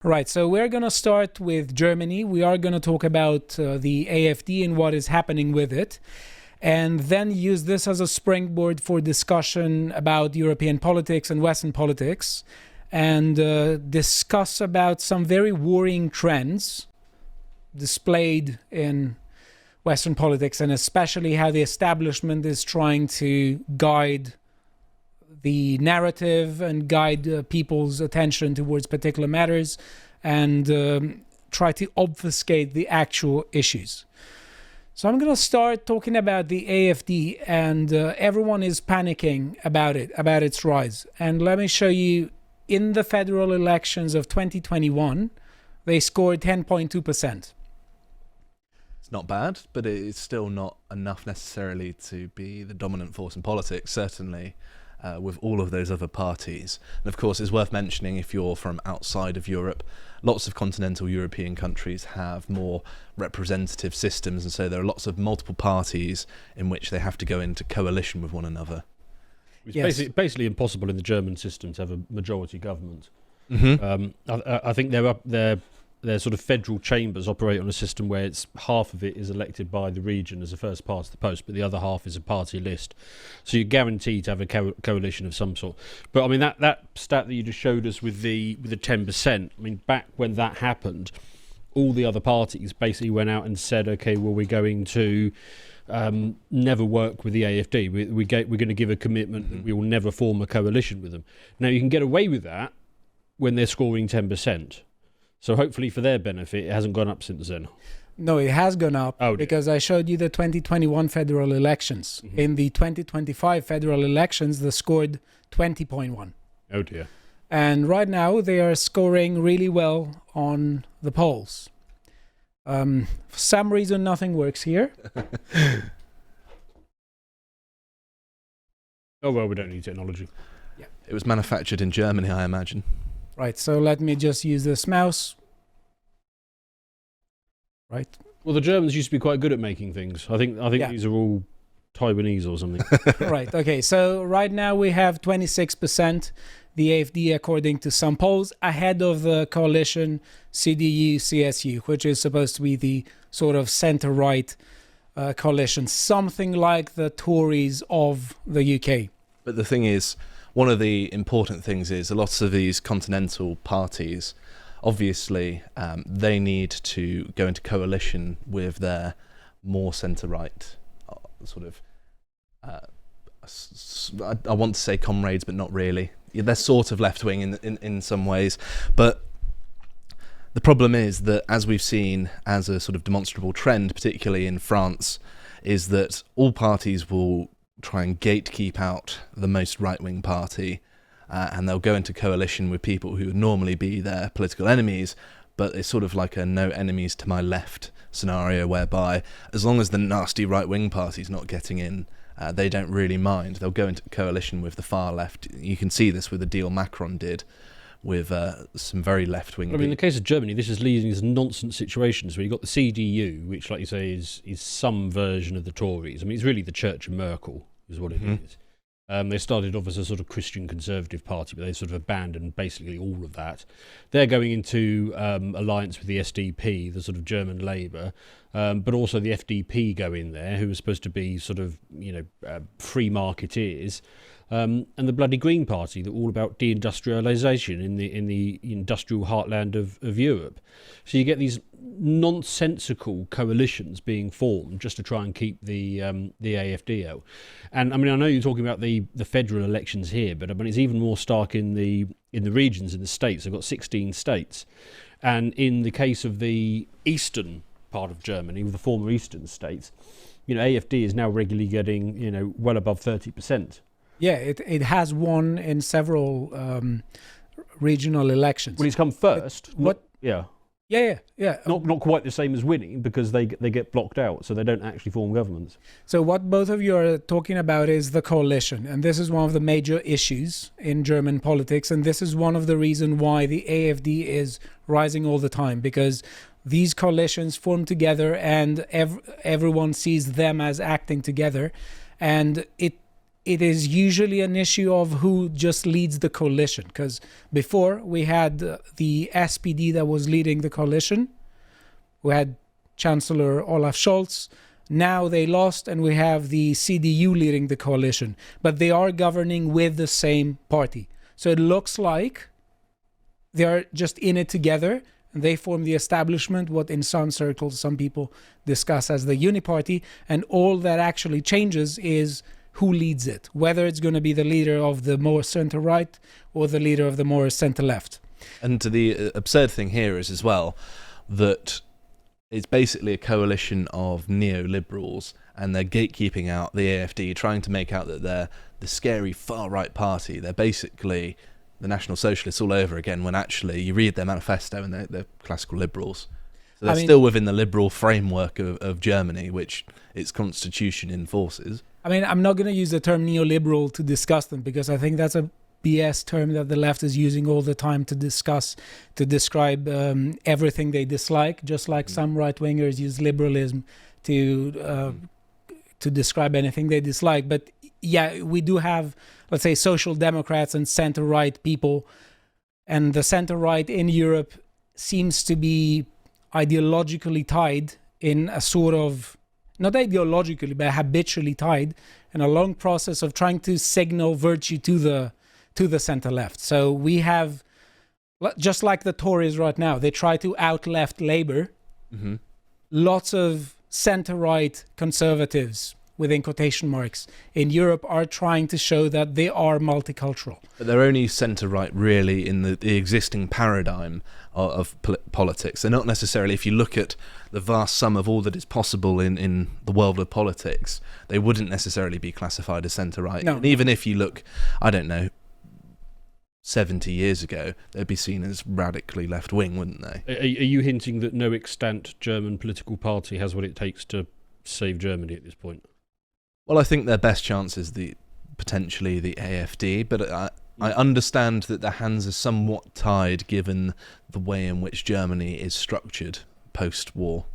Right, so we're going to start with Germany. We are going to talk about the AfD and what is happening with it, and then use this as a springboard for discussion about European politics and Western politics, and discuss about some very worrying trends displayed in Western politics, and especially how the establishment is trying to guide the narrative and guide people's attention towards particular matters and try to obfuscate the actual issues. So I'm going to start talking about the AfD, and everyone is panicking about it, about its rise. And let me show you, in the federal elections of 2021, they scored 10.2%. It's not bad, but it's still not enough necessarily to be the dominant force in politics, certainly. With all of those other parties. And of course, it's worth mentioning, if you're from outside of Europe, lots of continental European countries have more representative systems, and so there are lots of multiple parties in which they have to go into coalition with one another. It's basically impossible in the German system to have a majority government. Mm-hmm. I think their sort of federal chambers operate on a system where it's half of it is elected by the region as a first past the post, but the other half is a party list. So you're guaranteed to have a coalition of some sort. But I mean, that stat that you just showed us with the 10%, I mean, back when that happened, all the other parties basically went out and said, okay, well, we're going to never work with the AfD. We're going to give a commitment that we will never form a coalition with them. Now, you can get away with that when they're scoring 10%. So hopefully for their benefit, it hasn't gone up since then. No, it has gone up because I showed you the 2021 federal elections. Mm-hmm. In the 2025 federal elections, they scored 20.1. Oh dear. And right now, they are scoring really well on the polls. For some reason, nothing works here. Oh, well, we don't need technology. Yeah. It was manufactured in Germany, I imagine. Right, so let me just use this mouse. Right. Well, the Germans used to be quite good at making things. I think these are all Taiwanese or something. Right, okay, so right now we have 26%, the AfD, according to some polls, ahead of the coalition CDU-CSU, which is supposed to be the sort of center-right coalition, something like the Tories of the UK. But the thing is, one of the important things is a lot of these continental parties, obviously, they need to go into coalition with their more centre-right sort of, I want to say comrades, but not really. Yeah, they're sort of left-wing in some ways. But the problem is that, as we've seen as a sort of demonstrable trend, particularly in France, is that all parties will try and gatekeep out the most right-wing party, and they'll go into coalition with people who would normally be their political enemies, but it's sort of like a no enemies to my left scenario, whereby as long as the nasty right-wing party's not getting in, they don't really mind. They'll go into coalition with the far left. You can see this with the deal Macron did with some very left-wing... I mean, in the case of Germany, this is leading to nonsense situations where you've got the CDU, which, like you say, is some version of the Tories. I mean, it's really the Church of Merkel, is what it is. They started off as a sort of Christian conservative party, but they sort of abandoned basically all of that. They're going into alliance with the SDP, the sort of German Labour, but also the FDP go in there, who are supposed to be sort of, free marketeers. And the bloody Green Party, that are all about deindustrialisation in the industrial heartland of Europe. So you get these nonsensical coalitions being formed just to try and keep the AfD out. And I mean, I know you're talking about the federal elections here, but I mean, it's even more stark in the regions, in the states. They've got 16 states, and in the case of the eastern part of Germany, with the former eastern states, AfD is now regularly getting well above 30%. Yeah, it has won in several regional elections. Well, it's come first. Yeah. Yeah. Not quite the same as winning, because they get blocked out, so they don't actually form governments. So what both of you are talking about is the coalition, and this is one of the major issues in German politics, and this is one of the reasons why the AfD is rising all the time, because these coalitions form together and everyone sees them as acting together, and it is usually an issue of who just leads the coalition. Because before we had the SPD that was leading the coalition, we had Chancellor Olaf Scholz. Now they lost, and we have the CDU leading the coalition. But they are governing with the same party. So it looks like they're just in it together, and they form the establishment, what in some circles some people discuss as the uniparty. And all that actually changes is who leads it, whether it's going to be the leader of the more center-right or the leader of the more center-left. And the absurd thing here is as well that it's basically a coalition of neoliberals, and they're gatekeeping out the AFD, trying to make out that they're the scary far-right party. They're basically the National Socialists all over again, when actually you read their manifesto and they're classical liberals. So they're still within the liberal framework of Germany, which its constitution enforces. I mean, I'm not going to use the term neoliberal to discuss them, because I think that's a BS term that the left is using all the time to describe everything they dislike, just like some right-wingers use liberalism to describe anything they dislike. But yeah, we do have, let's say, social democrats and center-right people, and the center-right in Europe seems to be ideologically tied in a sort of, not ideologically, but habitually tied in a long process of trying to signal virtue to the center-left. So we have, just like the Tories right now, they try to out-left Labour. Mm-hmm. Lots of center-right conservatives, within quotation marks, in Europe are trying to show that they are multicultural. But they're only centre-right really in the existing paradigm of politics. They're not necessarily, if you look at the vast sum of all that is possible in the world of politics, they wouldn't necessarily be classified as centre-right. No. And even if you look, I don't know, 70 years ago, they'd be seen as radically left-wing, wouldn't they? Are you hinting that no extant German political party has what it takes to save Germany at this point? Well, I think their best chance is potentially the AFD, but I understand that their hands are somewhat tied given the way in which Germany is structured post-war.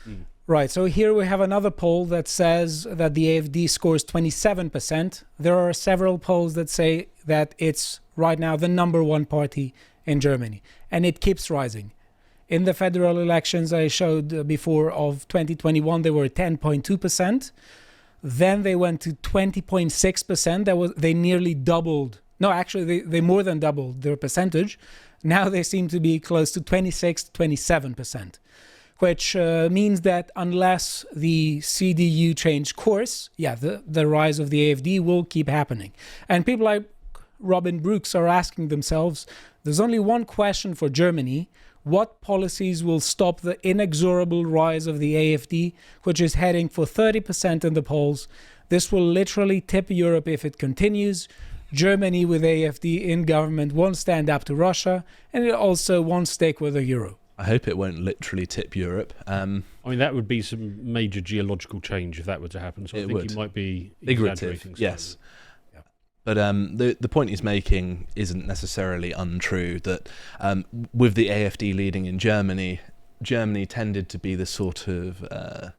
Mm. Right, so here we have another poll that says that the AFD scores 27%. There are several polls that say that it's right now the number one party in Germany, and it keeps rising. In the federal elections I showed before of 2021, they were 10.2%. Then they went to 20.6%. They nearly doubled. No, actually, they more than doubled their percentage. Now they seem to be close to 26, 27%, which means that unless the CDU change course, the rise of the AFD will keep happening. And people like Robin Brooks are asking themselves, there's only one question for Germany: what policies will stop the inexorable rise of the AFD, which is heading for 30% in the polls? This will literally tip Europe if it continues. Germany with AFD in government won't stand up to Russia, and it also won't stick with the euro. I hope it won't literally tip Europe. I mean, that would be some major geological change if that were to happen. So I think you might be exaggerating. Yes. But the point he's making isn't necessarily untrue, that with the AFD leading in Germany tended to be the sort of...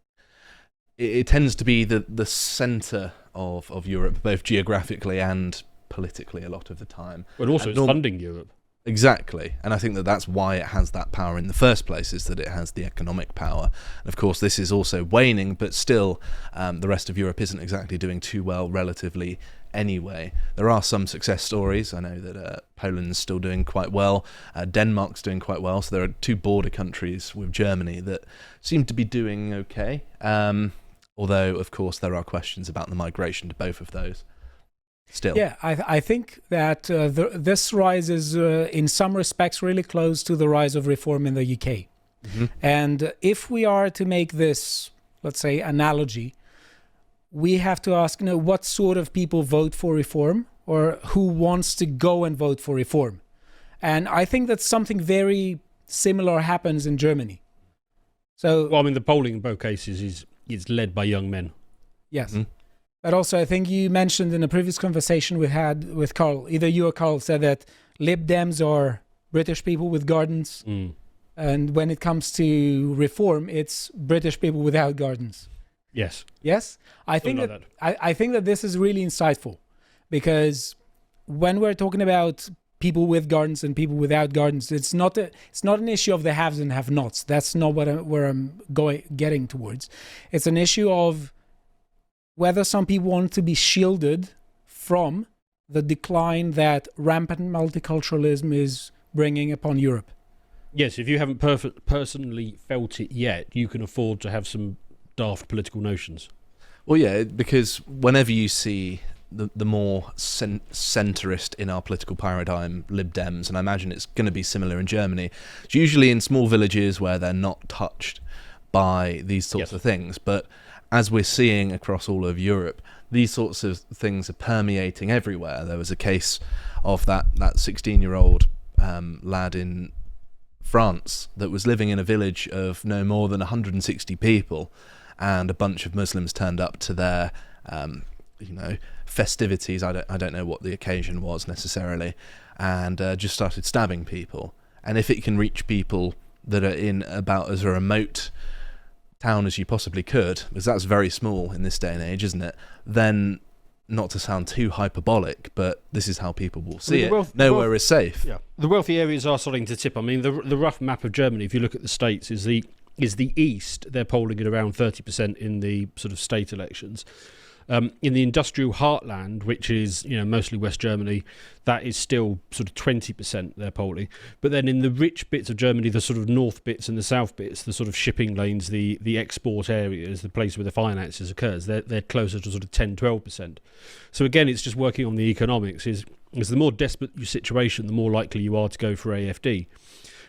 it tends to be the centre of Europe, both geographically and politically a lot of the time. But also it's funding Europe. Exactly, and I think that's why it has that power in the first place, is that it has the economic power. And of course this is also waning, but still the rest of Europe isn't exactly doing too well relatively anyway. There are some success stories. I know that Poland's still doing quite well, Denmark's doing quite well, so there are two border countries with Germany that seem to be doing okay, although of course there are questions about the migration to both of those. Still. Yeah, I think that this rise is in some respects really close to the rise of reform in the UK. Mm-hmm. And if we are to make this, let's say, analogy, we have to ask, what sort of people vote for reform, or who wants to go and vote for reform? And I think that something very similar happens in Germany. So, well, I mean, the polling in both cases is led by young men. Yes. Mm-hmm. But also, I think you mentioned in a previous conversation we had with Carl, either you or Carl said that Lib Dems are British people with gardens. Mm. And when it comes to reform, it's British people without gardens. Yes. Yes, I think like that I think that this is really insightful, because when we're talking about people with gardens and people without gardens, it's not an issue of the haves and have-nots. That's not where I'm getting towards. It's an issue of whether some people want to be shielded from the decline that rampant multiculturalism is bringing upon Europe. Yes, if you haven't personally felt it yet, you can afford to have some daft political notions. Well, yeah, because whenever you see the more centrist in our political paradigm, Lib Dems, and I imagine it's going to be similar in Germany, it's usually in small villages where they're not touched by these sorts of things. But as we're seeing across all of Europe, these sorts of things are permeating everywhere. There was a case of that 16-year-old lad in France that was living in a village of no more than 160 people, and a bunch of Muslims turned up to their festivities. I don't know what the occasion was necessarily, and just started stabbing people. And if it can reach people that are in about as a remote town as you possibly could, because that's very small in this day and age, isn't it? Then, not to sound too hyperbolic, but this is how people will see it. Nowhere is safe. Yeah, the wealthy areas are starting to tip. I mean, the rough map of Germany, if you look at the states, is the east. They're polling at around 30% in the sort of state elections. In the industrial heartland, which is mostly West Germany, that is still sort of 20% they're polling. But then in the rich bits of Germany, the sort of north bits and the south bits, the sort of shipping lanes, the export areas, the place where the finances occurs, they're closer to sort of 10-12%. So again, it's just working on the economics. Is the more desperate your situation, the more likely you are to go for AFD.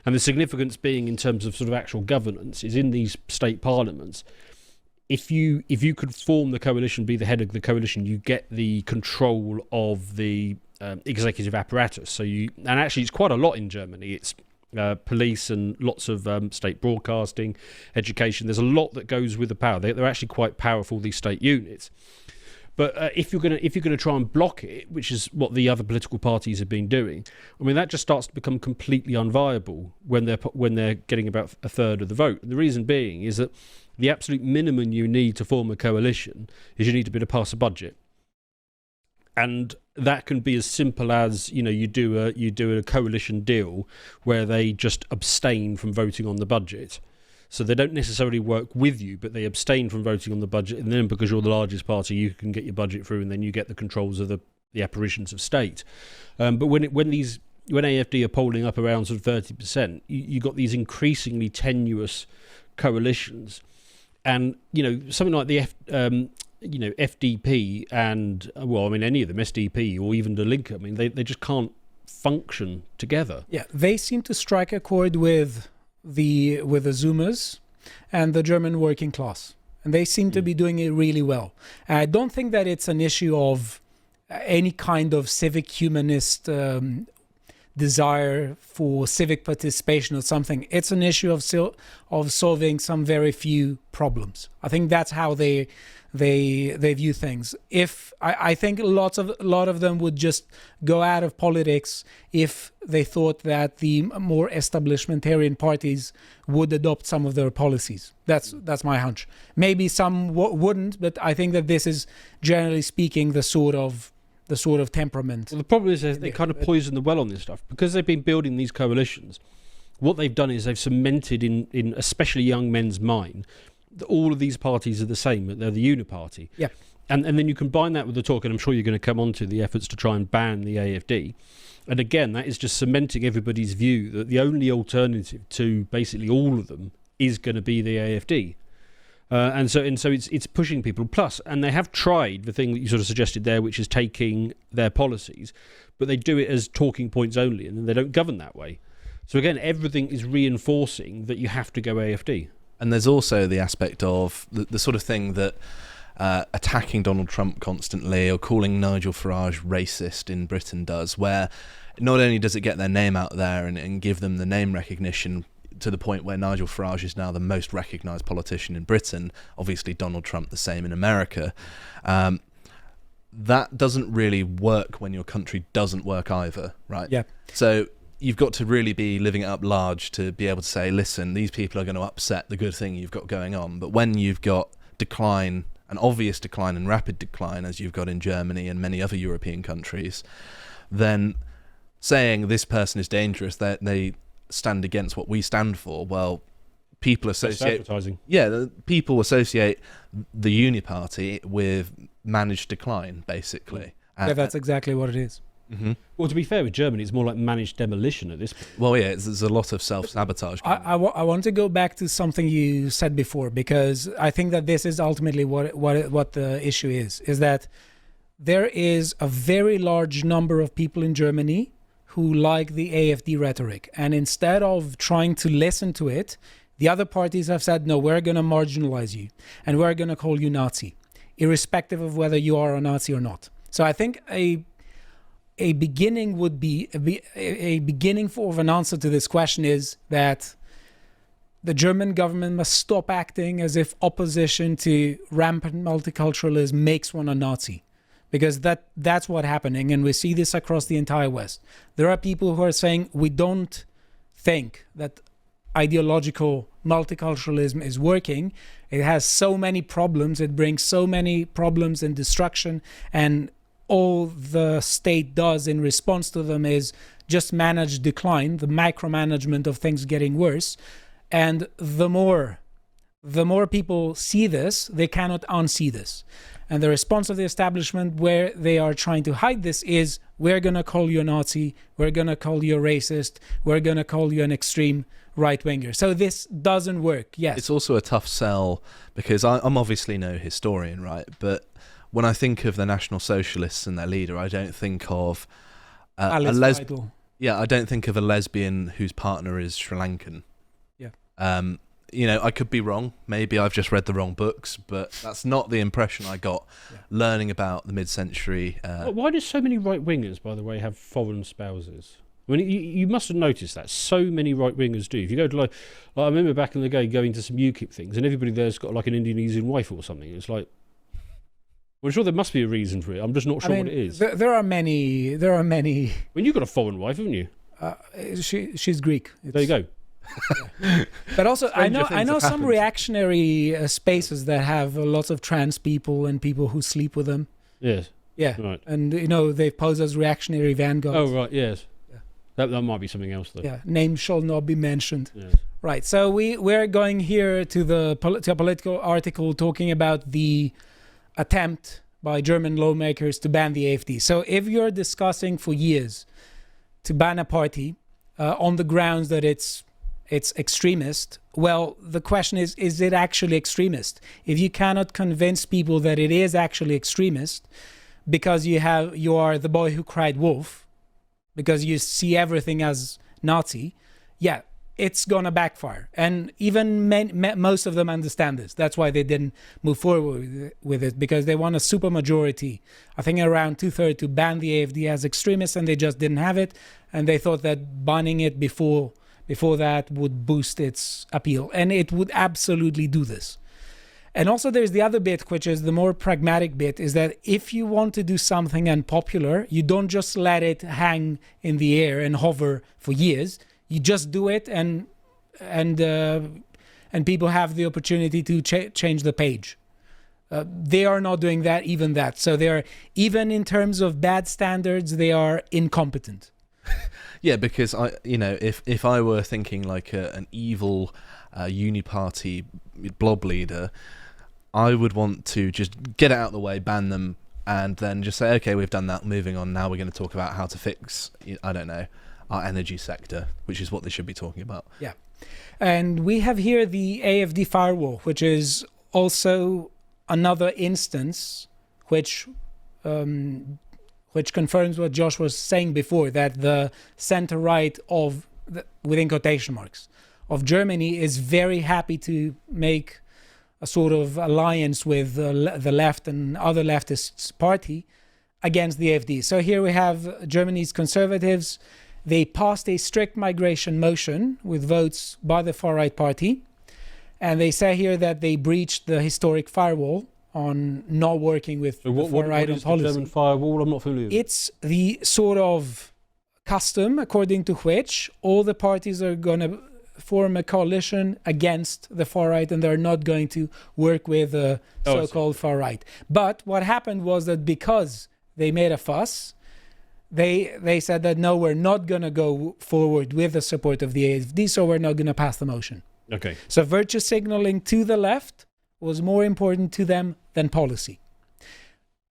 And the significance being in terms of sort of actual governance is in these state parliaments. If you could form the coalition, be the head of the coalition, you get the control of the executive apparatus. And actually it's quite a lot in Germany. It's police and lots of state broadcasting, education. There's a lot that goes with the power. They're actually quite powerful, these state units. But if you're going to try and block it, which is what the other political parties have been doing, I mean that just starts to become completely unviable when they're getting about a third of the vote. And the reason being is that the absolute minimum you need to form a coalition is you need to be able to pass a budget, and that can be as simple as you do a coalition deal where they just abstain from voting on the budget. So they don't necessarily work with you, but they abstain from voting on the budget, and then because you're the largest party, you can get your budget through, and then you get the controls of the apparitions of state. But when AFD are polling up around sort of 30%, you got these increasingly tenuous coalitions, and something like the FDP and any of them, SDP or even the Linke, I mean they just can't function together. Yeah, they seem to strike a chord with the Zoomers and the German working class, and they seem to be doing it really well. And I don't think that it's an issue of any kind of civic humanist desire for civic participation or something. It's an issue of solving some very few problems. I think that's how they view things. I think a lot of them would just go out of politics if they thought that the more establishmentarian parties would adopt some of their policies. That's my hunch. Maybe some wouldn't, but I think that this is generally speaking the sort of temperament. Well, the problem is they kind of poison the well on this stuff because they've been building these coalitions. What they've done is they've cemented in especially young men's mind that all of these parties are the same, that they're the uniparty. Yeah. And then you combine that with the talk, and I'm sure you're going to come on to the efforts to try and ban the AFD. And again, that is just cementing everybody's view that the only alternative to basically all of them is going to be the AFD. And so it's pushing people. Plus, and they have tried the thing that you sort of suggested there, which is taking their policies, but they do it as talking points only, and they don't govern that way. So again, everything is reinforcing that you have to go AFD. And there's also the aspect of the sort of thing that attacking Donald Trump constantly or calling Nigel Farage racist in Britain does, where not only does it get their name out there and give them the name recognition to the point where Nigel Farage is now the most recognised politician in Britain, obviously Donald Trump the same in America, that doesn't really work when your country doesn't work either, right? Yeah. So you've got to really be living it up large to be able to say, listen, these people are going to upset the good thing you've got going on. But when you've got decline, an obvious decline and rapid decline, as you've got in Germany and many other European countries, then saying this person is dangerous, that they stand against what we stand for, well, people associate advertising. Yeah, people associate the Uni Party with managed decline, basically. Yeah, that's exactly what it is. Mm-hmm. Well, to be fair, with Germany, it's more like managed demolition at this point. Well, yeah, there's a lot of self-sabotage. I want to go back to something you said before, because I think that this is ultimately what the issue is that there is a very large number of people in Germany who like the AfD rhetoric. And instead of trying to listen to it, the other parties have said, no, we're going to marginalize you and we're going to call you Nazi, irrespective of whether you are a Nazi or not. So I think a beginning would be a beginning of an answer to this question is that the German government must stop acting as if opposition to rampant multiculturalism makes one a Nazi, because that's what's happening, and we see this across the entire West. There are people who are saying we don't think that ideological multiculturalism is working. It has so many problems. It brings so many problems and destruction, and all the state does in response to them is just manage decline, the micromanagement of things getting worse. And the more people see this, they cannot unsee this. And the response of the establishment, where they are trying to hide this, is we're going to call you a Nazi, we're going to call you a racist, we're going to call you an extreme right-winger. So this doesn't work, yes. It's also a tough sell, because I'm obviously no historian, right? But when I think of the National Socialists and their leader, I don't think of I don't think of a lesbian whose partner is Sri Lankan. Yeah. I could be wrong. Maybe I've just read the wrong books, but that's not the impression I got learning about the mid-century. Why do so many right-wingers, by the way, have foreign spouses? I mean, you must have noticed that. So many right-wingers do. If you go to, like I remember back in the day going to some UKIP things, and everybody there's got like an Indonesian wife or something. It's like, well, sure, there must be a reason for it. I'm just not sure what it is. There are many. Well, you've got a foreign wife, haven't you? She's Greek. There you go. Yeah. But also, I know some reactionary spaces that have lots of trans people and people who sleep with them. Yes. Yeah. Right. And they pose as reactionary vanguards. Oh right. Yes. Yeah. That might be something else though. Yeah. Name shall not be mentioned. Yes. Right. So we're going here to a political article talking about the attempt by German lawmakers to ban the AfD. So if you're discussing for years to ban a party on the grounds that it's extremist, well, the question is it actually extremist? If you cannot convince people that it is actually extremist because you are the boy who cried wolf, because you see everything as Nazi, yeah, it's gonna backfire. And even most of them understand this. That's why they didn't move forward with it, because they want a super majority, I think around 2/3, to ban the AfD as extremist, and they just didn't have it, and they thought that banning it before that would boost its appeal, and it would absolutely do this. And also there's the other bit, which is the more pragmatic bit, is that if you want to do something unpopular, you don't just let it hang in the air and hover for years. You just do it, and people have the opportunity to change the page. They are not doing that, even that. So they are, even in terms of bad standards, they are incompetent. Yeah, because if I were thinking like an evil uni-party blob leader, I would want to just get it out of the way, ban them, and then just say, okay, we've done that, moving on. Now we're going to talk about how to fix, I don't know, our energy sector, which is what they should be talking about. Yeah. And we have here the AfD firewall, which is also another instance which confirms what Josh was saying before, that the center-right of, within quotation marks, of Germany is very happy to make a sort of alliance with the left and other leftists party against the AfD. So here we have Germany's conservatives. They passed a strict migration motion with votes by the far-right party. And they say here that they breached the historic firewall on not working with the far-right on policy. The German firewall? I'm not familiar with it. It's the sort of custom according to which all the parties are going to form a coalition against the far right, and they're not going to work with the so-called far right. But what happened was that because they made a fuss, they said that no, we're not going to go forward with the support of the AFD, so we're not going to pass the motion. Okay. So virtue signaling to the left was more important to them than policy.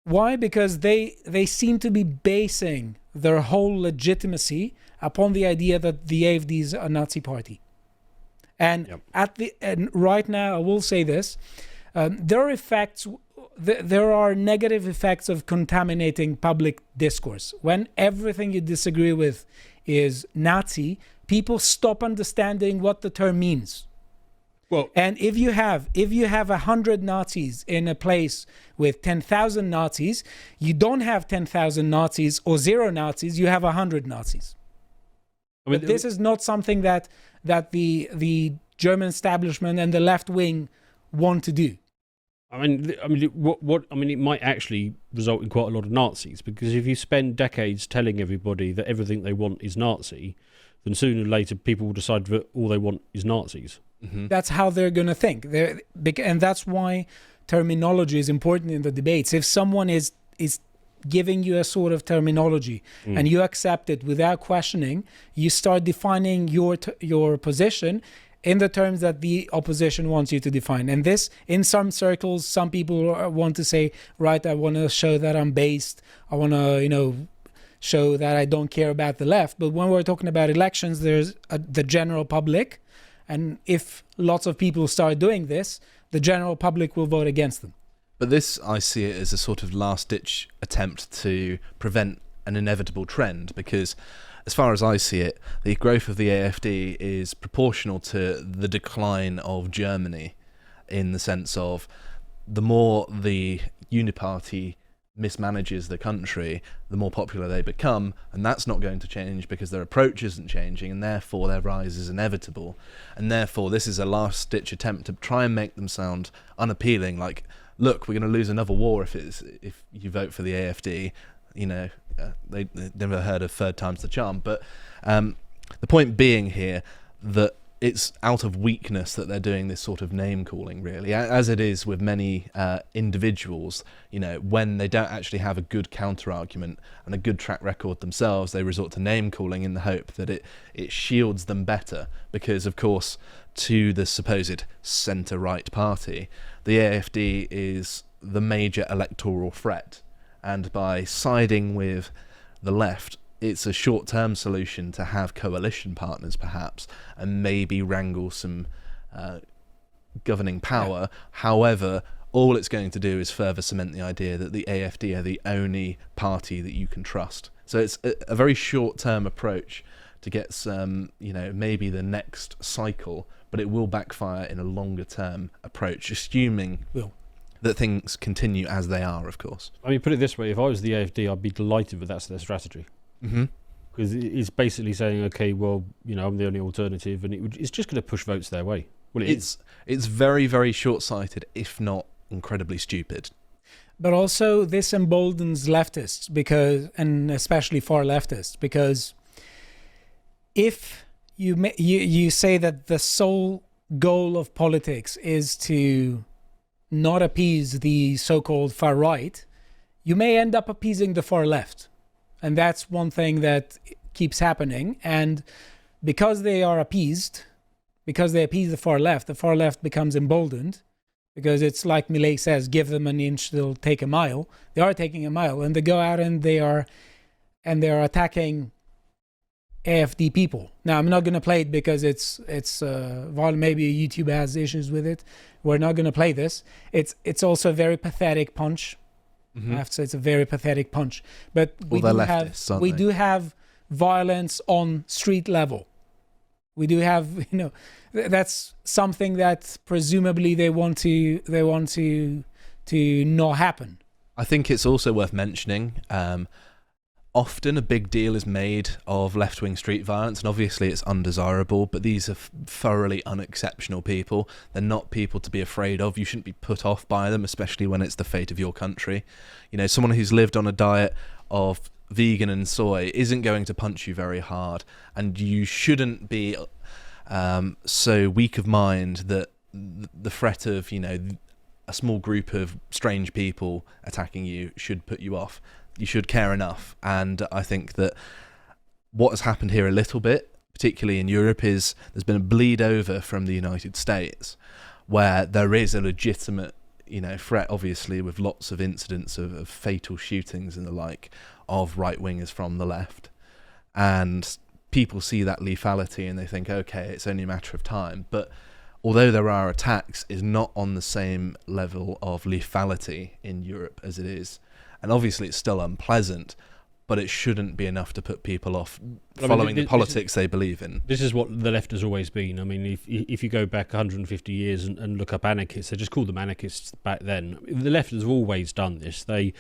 Why? Because they seem to be basing their whole legitimacy upon the idea that the AFD is a Nazi party. And and right now, I will say this: there are effects. There are negative effects of contaminating public discourse. When everything you disagree with is Nazi, people stop understanding what the term means. Well, and if you have 100 Nazis in a place with 10,000 Nazis, you don't have 10,000 Nazis or 0 Nazis. You have 100 Nazis. I mean, but this is not something that the German establishment and the left wing want to do. I mean, it might actually result in quite a lot of Nazis, because if you spend decades telling everybody that everything they want is Nazi, then sooner or later people will decide that all they want is Nazis. Mm-hmm. That's how they're going to think. And that's why terminology is important in the debates. If someone is giving you a sort of terminology and you accept it without questioning, you start defining your position in the terms that the opposition wants you to define. And this, in some circles, some people want to say, right, I want to show that I'm based. I want to, show that I don't care about the left. But when we're talking about elections, there's the general public. And if lots of people start doing this, the general public will vote against them. But this, I see it as a sort of last-ditch attempt to prevent an inevitable trend, because as far as I see it, the growth of the AfD is proportional to the decline of Germany, in the sense of the more the uniparty mismanages the country, the more popular they become, and that's not going to change because their approach isn't changing, and therefore their rise is inevitable. And therefore this is a last-ditch attempt to try and make them sound unappealing, like, look, we're going to lose another war if you vote for the AfD. They never heard of third time's the charm. But the point being here that it's out of weakness that they're doing this sort of name calling, really, as it is with many individuals. When they don't actually have a good counter argument and a good track record themselves, they resort to name calling in the hope that it shields them better, because of course to the supposed centre-right party, the AfD is the major electoral threat. And by siding with the left, it's a short-term solution to have coalition partners, perhaps, and maybe wrangle some governing power. Yeah. However, all it's going to do is further cement the idea that the AfD are the only party that you can trust. So it's a very short-term approach to get some, maybe the next cycle, but it will backfire in a longer-term approach, assuming that things continue as they are, of course. I mean, put it this way, if I was the AfD, I'd be delighted with that's their strategy. Mm-hmm. Because it's basically saying, okay, well, I'm the only alternative, and it's just going to push votes their way. Well, it's very, very short-sighted, if not incredibly stupid. But also, this emboldens leftists, and especially far leftists, because if you say that the sole goal of politics is to not appease the so-called far right, you may end up appeasing the far left. And that's one thing that keeps happening. And because they appease the far left becomes emboldened, because it's like Millet says, give them an inch, they'll take a mile. They are taking a mile, and they go out and they're attacking AfD people. Now, I'm not going to play it because it's maybe YouTube has issues with it. We're not going to play this. It's also a very pathetic punch. Mm-hmm. I have to say it's a very pathetic punch. But we do have violence on street level. We do have, that's something that presumably they want to not happen. I think it's also worth mentioning. Often a big deal is made of left-wing street violence, and obviously it's undesirable, but these are thoroughly unexceptional people. They're not people to be afraid of. You shouldn't be put off by them, especially when it's the fate of your country. Someone who's lived on a diet of vegan and soy isn't going to punch you very hard, and you shouldn't be so weak of mind that the threat of, a small group of strange people attacking you should put you off. You should care enough. And I think that what has happened here a little bit, particularly in Europe, is there's been a bleed over from the United States, where there is a legitimate, threat, obviously, with lots of incidents of fatal shootings and the like of right-wingers from the left. And people see that lethality and they think, okay, it's only a matter of time. But although there are attacks, it's not on the same level of lethality in Europe as it is. And obviously it's still unpleasant, but it shouldn't be enough to put people off following the politics they believe in. This is what the left has always been. I mean, if you go back 150 years and look up anarchists, they just called them anarchists back then. The left has always done this. They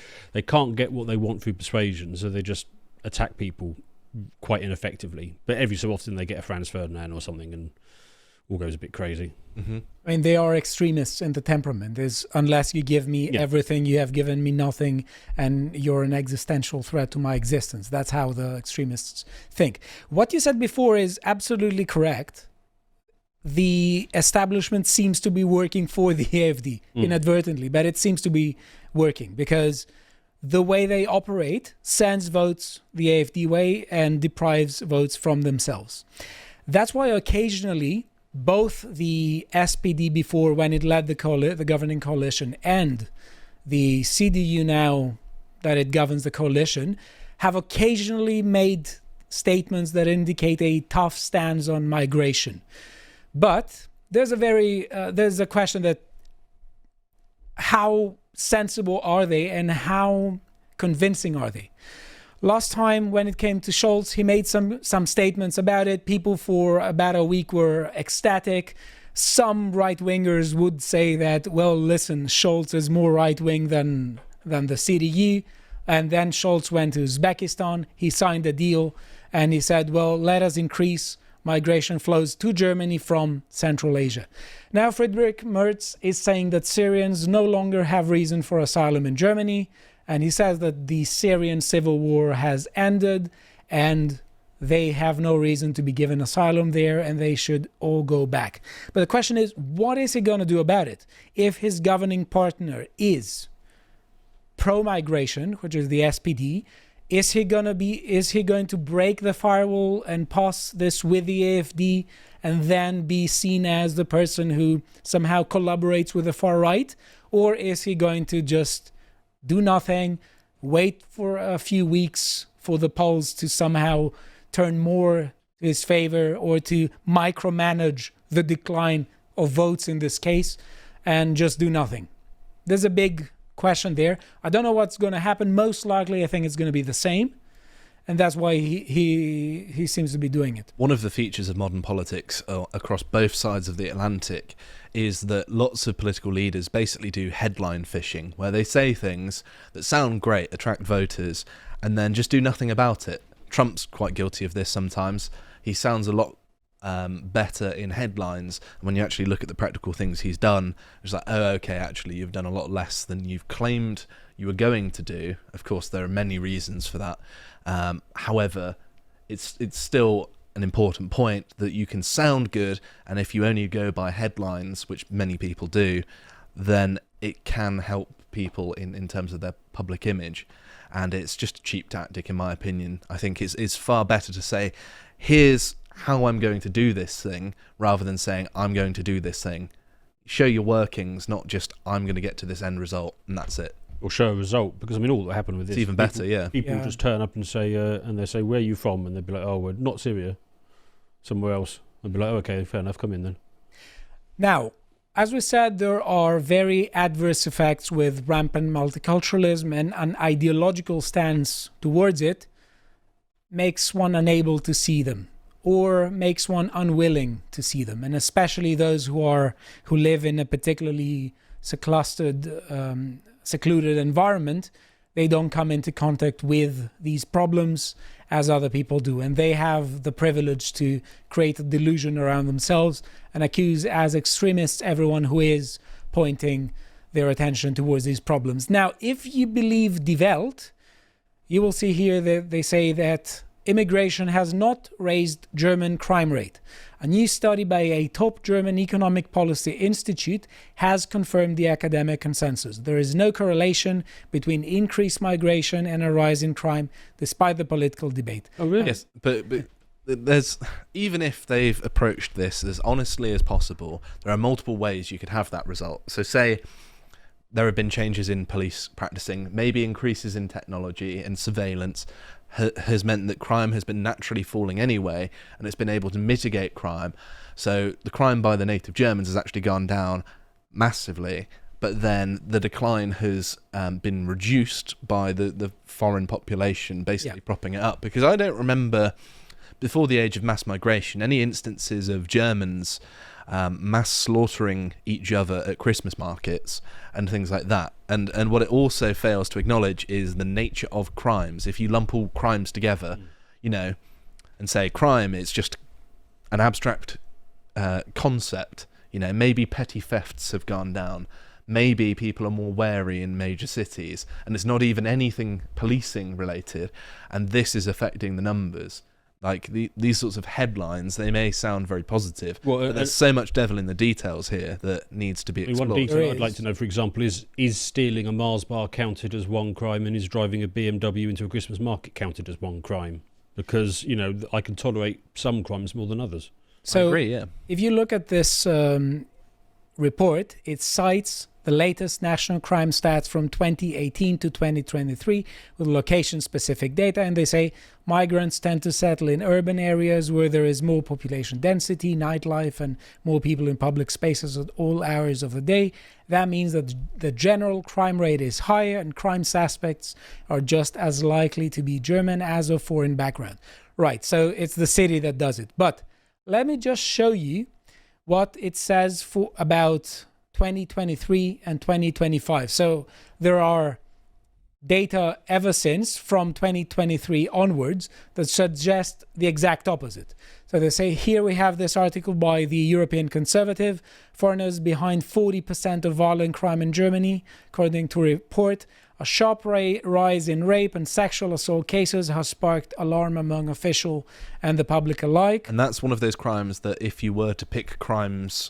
can't get what they want through persuasion, so they just attack people quite ineffectively. But every so often they get a Franz Ferdinand or something and all goes a bit crazy. I mean, they are extremists in the temperament. Is unless you give me everything, you have given me nothing, and you're an existential threat to my existence. That's how the extremists think. What you said before is absolutely correct. The establishment seems to be working for the AFD inadvertently, but it seems to be working because the way they operate sends votes the AFD way and deprives votes from themselves. That's why occasionally both the SPD before, when it led the governing coalition, and the CDU now that it governs the coalition, have occasionally made statements that indicate a tough stance on migration. But there's a question that how sensible are they and how convincing are they? Last time when it came to Scholz, he made some statements about it. People for about a week were ecstatic. Some right-wingers would say that, well, listen, Scholz is more right-wing than the CDU. And then Scholz went to Uzbekistan. He signed a deal and he said, well, let us increase migration flows to Germany from Central Asia. Now, Friedrich Merz is saying that Syrians no longer have reason for asylum in Germany. And he says that the Syrian civil war has ended and they have no reason to be given asylum there and they should all go back. But the question is, what is he going to do about it? If his governing partner is pro-migration, which is the SPD, is he going to break the firewall and pass this with the AFD and then be seen as the person who somehow collaborates with the far right? Or is he going to just do nothing, wait for a few weeks for the polls to somehow turn more to his favor or to micromanage the decline of votes in this case and just do nothing? There's a big question there. I don't know what's going to happen. Most likely, I think it's going to be the same. And that's why he seems to be doing it. One of the features of modern politics across both sides of the Atlantic is that lots of political leaders basically do headline fishing, where they say things that sound great, attract voters, and then just do nothing about it. Trump's quite guilty of this sometimes. He sounds a lot better in headlines. When you actually look at the practical things he's done, it's like, oh, okay, actually, you've done a lot less than you've claimed you were going to do. Of course, there are many reasons for that. However, it's still an important point that you can sound good, and if you only go by headlines, which many people do, then it can help people in terms of their public image. And it's just a cheap tactic, in my opinion. I think it's far better to say, here's how I'm going to do this thing, rather than saying, I'm going to do this thing. Show your workings, not just, I'm going to get to this end result, and that's it. Or show a result, because I mean, all that happened with this. It's even better, yeah. People just turn up and say, where are you from? And they'd be like, oh, we're not Syria, somewhere else. I'd be like, oh, okay, fair enough, come in then. Now, as we said, there are very adverse effects with rampant multiculturalism, and an ideological stance towards it makes one unable to see them, or makes one unwilling to see them, and especially those who live in a particularly secluded environment. They don't come into contact with these problems as other people do, and they have the privilege to create a delusion around themselves and accuse as extremists everyone who is pointing their attention towards these problems. Now, if you believe Die Welt, you will see here that they say that immigration has not raised German crime rate. A new study by a top German economic policy institute has confirmed the academic consensus. There is no correlation between increased migration and a rise in crime, despite the political debate. Oh, really? Yes, but there's, even if they've approached this as honestly as possible, there are multiple ways you could have that result. So say there have been changes in police practicing, maybe increases in technology and surveillance has meant that crime has been naturally falling anyway, and it's been able to mitigate crime. So the crime by the native Germans has actually gone down massively, but then the decline has been reduced by the foreign population basically propping it up. Because I don't remember, before the age of mass migration, any instances of Germans mass slaughtering each other at Christmas markets and things like that. And what it also fails to acknowledge is the nature of crimes. If you lump all crimes together, you know, and say crime is just an abstract concept, you know, maybe petty thefts have gone down, maybe people are more wary in major cities, and it's not even anything policing related, and this is affecting the numbers. Like these sorts of headlines, they may sound very positive, but there's so much devil in the details here that needs to be explored. One detail I'd like to know, for example, is stealing a Mars bar counted as one crime, and is driving a BMW into a Christmas market counted as one crime? Because, you know, I can tolerate some crimes more than others. So I agree, yeah. If you look at this report, it cites the latest national crime stats from 2018 to 2023 with location-specific data, and they say migrants tend to settle in urban areas where there is more population density, nightlife, and more people in public spaces at all hours of the day. That means that the general crime rate is higher, and crime suspects are just as likely to be German as of foreign background. Right, so it's the city that does it. But let me just show you what it says about 2023 and 2025. So there are data ever since from 2023 onwards that suggest the exact opposite. So they say here we have this article by the European Conservative, foreigners behind 40% of violent crime in Germany, according to a report. A sharp rise in rape and sexual assault cases has sparked alarm among official and the public alike. And that's one of those crimes that if you were to pick crimes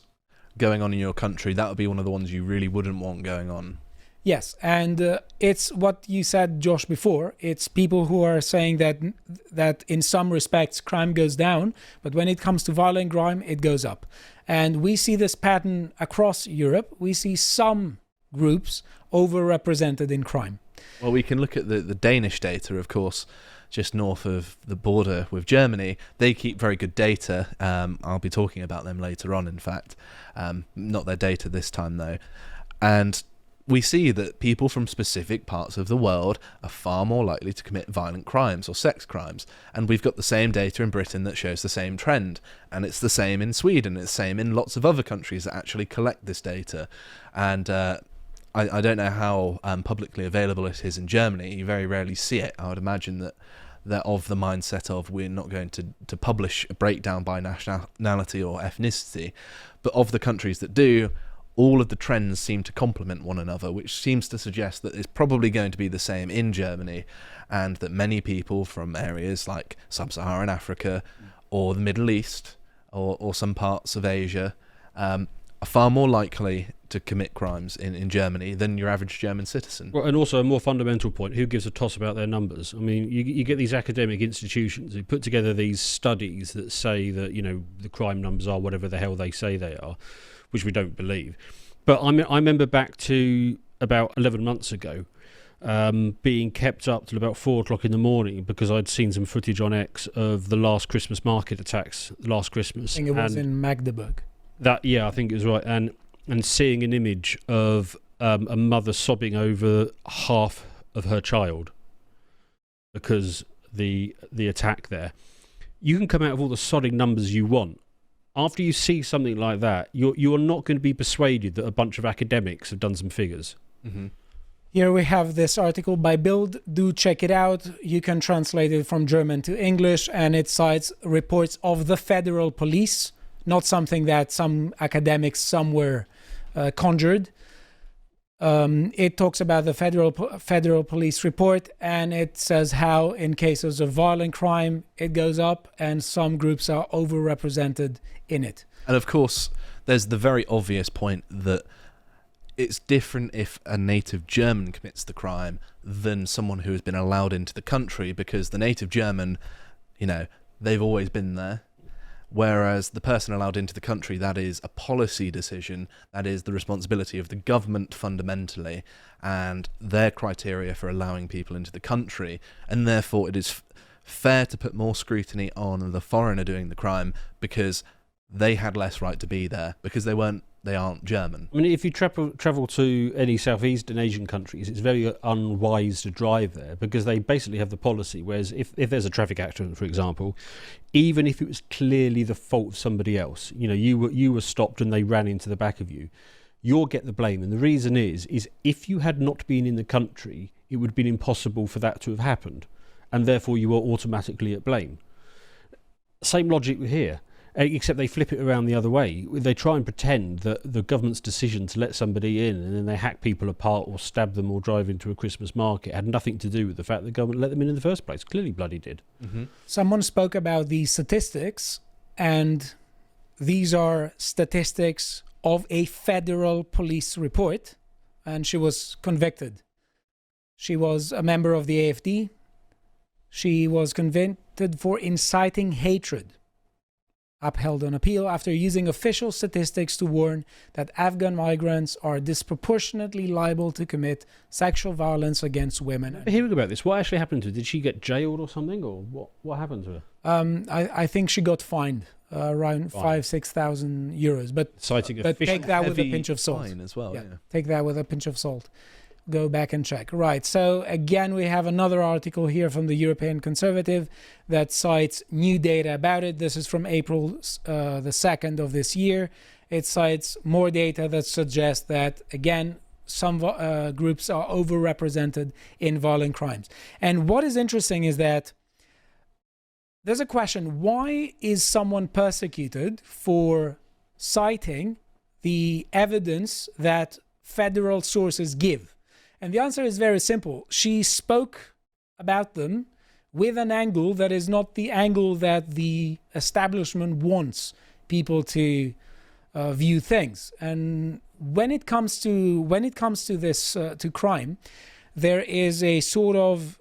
going on in your country, that would be one of the ones you really wouldn't want going on. Yes, and it's what you said, Josh, before. It's people who are saying that in some respects crime goes down, but when it comes to violent crime, it goes up. And we see this pattern across Europe. We see some groups overrepresented in crime. Well, we can look at the Danish data, of course, just north of the border with Germany. They keep very good data. I'll be talking about them later on, in fact. Not their data this time, though. And we see that people from specific parts of the world are far more likely to commit violent crimes or sex crimes. And we've got the same data in Britain that shows the same trend. And it's the same in Sweden. It's the same in lots of other countries that actually collect this data. And I don't know how publicly available it is in Germany. You very rarely see it. I would imagine that they're of the mindset of we're not going to publish a breakdown by nationality or ethnicity. But of the countries that do, all of the trends seem to complement one another, which seems to suggest that it's probably going to be the same in Germany, and that many people from areas like sub-Saharan Africa or the Middle East or some parts of Asia are far more likely to commit crimes in Germany than your average German citizen. Well, and also a more fundamental point, who gives a toss about their numbers? I mean, you get these academic institutions who put together these studies that say that, you know, the crime numbers are whatever the hell they say they are, which we don't believe. But I remember back to about 11 months ago, being kept up till about 4 o'clock in the morning because I'd seen some footage on X of the last Christmas market attacks last Christmas. I think it was in Magdeburg. I think it was right. And seeing an image of a mother sobbing over half of her child because the attack there. You can come out of all the sodding numbers you want. After you see something like that, you're not going to be persuaded that a bunch of academics have done some figures. Mm-hmm. Here we have this article by Bild. Do check it out. You can translate it from German to English, and it cites reports of the federal police, not something that some academics somewhere conjured. It talks about the federal police report, and it says how in cases of violent crime it goes up and some groups are overrepresented in it. And of course, there's the very obvious point that it's different if a native German commits the crime than someone who has been allowed into the country, because the native German, they've always been there. Whereas the person allowed into the country, that is a policy decision, that is the responsibility of the government fundamentally, and their criteria for allowing people into the country, and therefore it is fair to put more scrutiny on the foreigner doing the crime because they had less right to be there, because they aren't German. I mean, if you travel to any Southeastern Asian countries, it's very unwise to drive there because they basically have the policy, whereas if there's a traffic accident, for example, even if it was clearly the fault of somebody else, you were stopped and they ran into the back of you, you'll get the blame. And the reason is if you had not been in the country, it would have been impossible for that to have happened, and therefore you were automatically at blame. Same logic here. Except they flip it around the other way. They try and pretend that the government's decision to let somebody in and then they hack people apart or stab them or drive into a Christmas market had nothing to do with the fact the government let them in the first place. Clearly bloody did. Mm-hmm. Someone spoke about the statistics, and these are statistics of a federal police report, and she was convicted. She was a member of the AFD. She was convicted for inciting hatred, upheld on appeal after using official statistics to warn that Afghan migrants are disproportionately liable to commit sexual violence against women. Hearing about this, what actually happened to her? Did she get jailed or something, or what happened to her? I think she got fined around 5,000-6,000 euros, but citing but take that with a pinch of salt. Fine as well. Yeah. Take that with a pinch of salt. Go back and check. Right. So again, we have another article here from the European Conservative that cites new data about it. This is from April the 2nd of this year. It cites more data that suggests that, again, some groups are overrepresented in violent crimes. And what is interesting is that there's a question: why is someone persecuted for citing the evidence that federal sources give? And the answer is very simple. She spoke about them with an angle that is not the angle that the establishment wants people to view things. And when it comes to this to crime, there is a sort of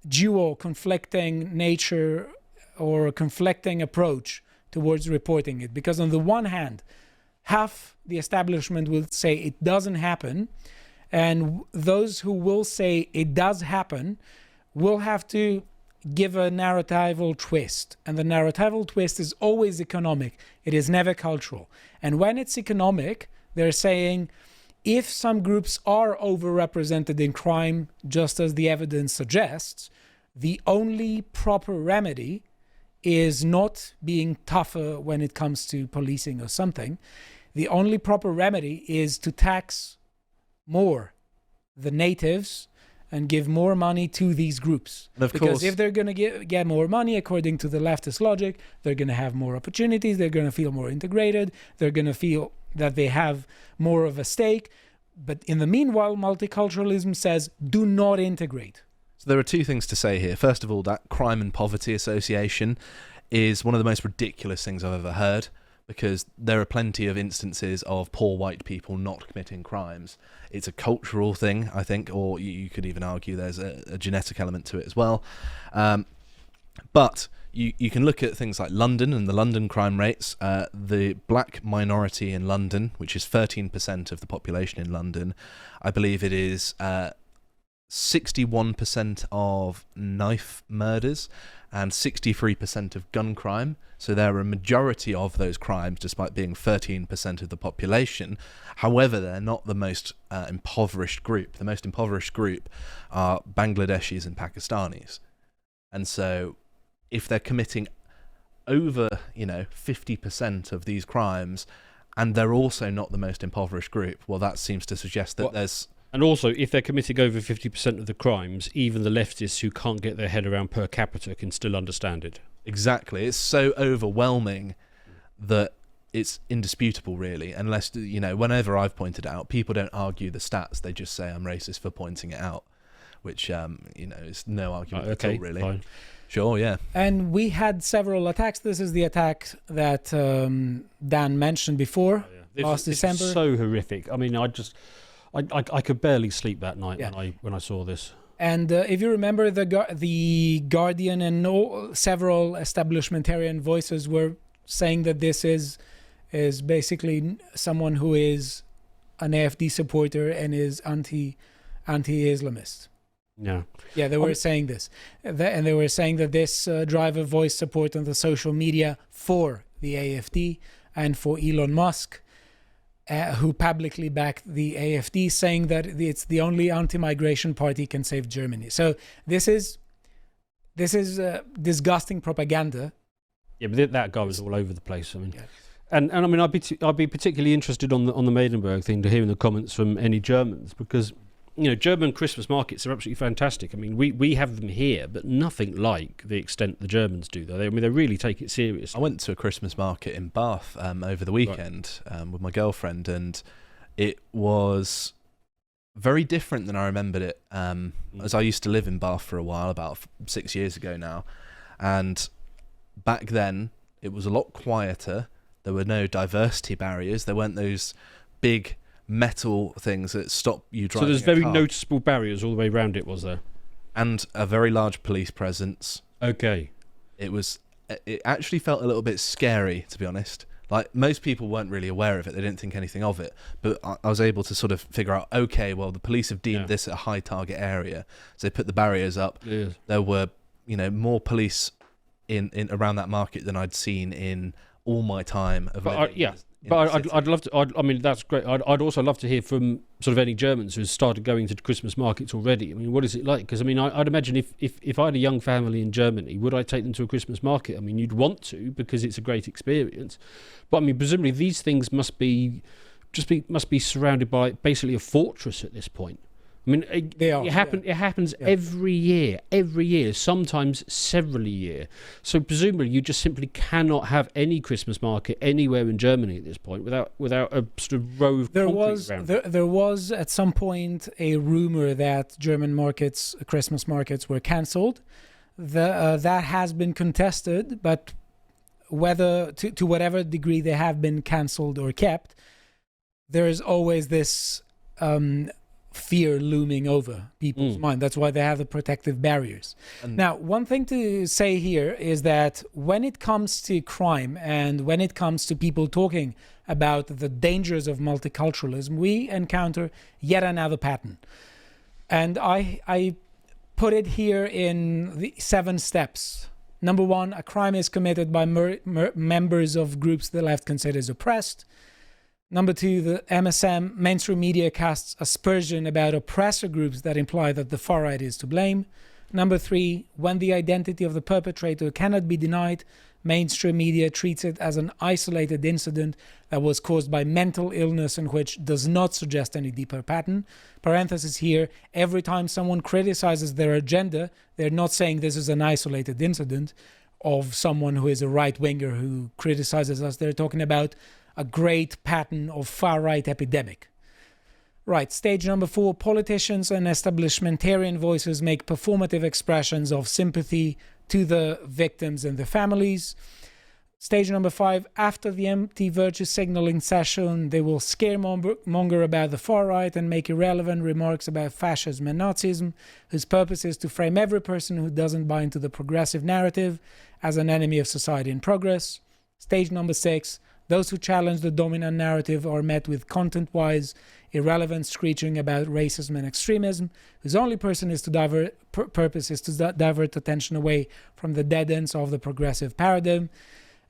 dual conflicting nature or conflicting approach towards reporting it. Because on the one hand, half the establishment will say it doesn't happen, and those who will say it does happen will have to give a narratival twist. And the narratival twist is always economic. It is never cultural. And when it's economic, they're saying if some groups are overrepresented in crime, just as the evidence suggests, the only proper remedy is not being tougher when it comes to policing or something. The only proper remedy is to tax more the natives and give more money to these groups. Because if they're going to get more money, according to the leftist logic, they're going to have more opportunities, they're going to feel more integrated, they're going to feel that they have more of a stake. But in the meanwhile, multiculturalism says, do not integrate. So there are two things to say here. First of all, that crime and poverty association is one of the most ridiculous things I've ever heard, because there are plenty of instances of poor white people not committing crimes. It's a cultural thing, I think, or you could even argue there's a genetic element to it as well. But you can look at things like London and the London crime rates. The black minority in London, which is 13% of the population in London, I believe it is 61% of knife murders and 63% of gun crime. So there are a majority of those crimes, despite being 13% of the population. However, they're not the most impoverished group. The most impoverished group are Bangladeshis and Pakistanis. And so if they're committing over, 50% of these crimes, and they're also not the most impoverished group, well, that seems to suggest that there's... And also, if they're committing over 50% of the crimes, even the leftists who can't get their head around per capita can still understand it. Exactly. It's so overwhelming that it's indisputable, really. Unless, whenever I've pointed out, people don't argue the stats; they just say I'm racist for pointing it out, which is no argument at all, really. Fine. Sure, yeah. And we had several attacks. This is the attack that Dan mentioned before, last December. This is so horrific. I mean, I could barely sleep that night when I saw this. And if you remember, the Guardian and several establishmentarian voices were saying that this is basically someone who is an AfD supporter and is anti-Islamist. Yeah, they were saying this. And they were saying that this driver voiced support on the social media for the AfD and for Elon Musk, who publicly backed the AfD, saying that it's the only anti-migration party can save Germany. So this is disgusting propaganda. Yeah, but that guy was all over the place. I mean, and I mean, I'd be particularly interested on the Maidenberg thing to hear in the comments from any Germans, because German Christmas markets are absolutely fantastic. I mean, we have them here, but nothing like the extent the Germans do, though. They really take it seriously. I went to a Christmas market in Bath over the weekend with my girlfriend, and it was very different than I remembered it, as I used to live in Bath for a while, about 6 years ago now. And back then, it was a lot quieter. There were no diversity barriers. There weren't those big metal things that stop you driving. So there's very noticeable barriers all the way around it, was there? And a very large police presence. Okay. It actually felt a little bit scary, to be honest. Like, most people weren't really aware of it. They didn't think anything of it. But I was able to sort of figure out, okay, well, the police have deemed this a high target area. So they put the barriers up. Yes. There were, more police in around that market than I'd seen in all my time of living. But I'd love to. I mean, that's great. I'd also love to hear from sort of any Germans who've started going to Christmas markets already. I mean, what is it like? Because I mean, I'd imagine if I had a young family in Germany, would I take them to a Christmas market? I mean, you'd want to, because it's a great experience. But I mean, presumably these things must be surrounded by basically a fortress at this point. I mean, it happens every year, sometimes several a year. So presumably you just simply cannot have any Christmas market anywhere in Germany at this point without a sort of row of concrete around it. There was at some point a rumor that German Christmas markets were cancelled. That has been contested, but whether to whatever degree they have been cancelled or kept, there is always this fear looming over people's mind. That's why they have the protective barriers. Now, one thing to say here is that when it comes to crime and when it comes to people talking about the dangers of multiculturalism, we encounter yet another pattern. And I put it here in the 7 steps. Number 1, a crime is committed by members of groups the left considers oppressed. Number 2, the MSM, mainstream media, casts aspersion about oppressor groups that imply that the far right is to blame. Number 3, when the identity of the perpetrator cannot be denied, mainstream media treats it as an isolated incident that was caused by mental illness and which does not suggest any deeper pattern. Parenthesis here, every time someone criticizes their agenda, they're not saying this is an isolated incident of someone who is a right-winger who criticizes us. They're talking about a great pattern of far-right epidemic. Right, stage number 4, politicians and establishmentarian voices make performative expressions of sympathy to the victims and their families. Stage number 5, after the empty virtue signaling session, they will scaremonger about the far right and make irrelevant remarks about fascism and Nazism, whose purpose is to frame every person who doesn't buy into the progressive narrative as an enemy of society in progress. Stage number 6, those who challenge the dominant narrative are met with content-wise irrelevant screeching about racism and extremism, whose only purpose is to divert attention away from the dead ends of the progressive paradigm.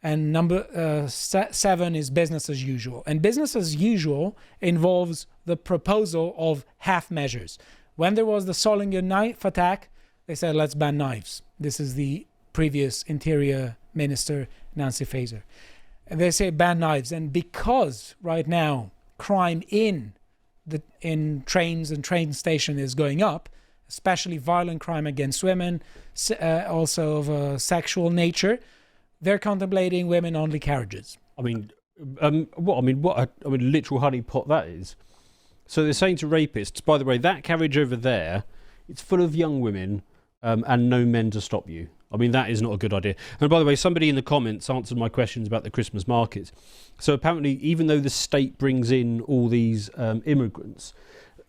And number 7 is business as usual. And business as usual involves the proposal of half measures. When there was the Solingen knife attack, they said, let's ban knives. This is the previous Interior Minister, Nancy Faeser. And they say ban knives. And because right now crime in trains and train station is going up, especially violent crime against women, also of a sexual nature, they're contemplating women-only carriages. I mean, Literal honeypot that is. So they're saying to rapists, by the way, that carriage over there, it's full of young women and no men to stop you. I mean, that is not a good idea. And by the way, somebody in the comments answered my questions about the Christmas markets. So apparently, even though the state brings in all these immigrants,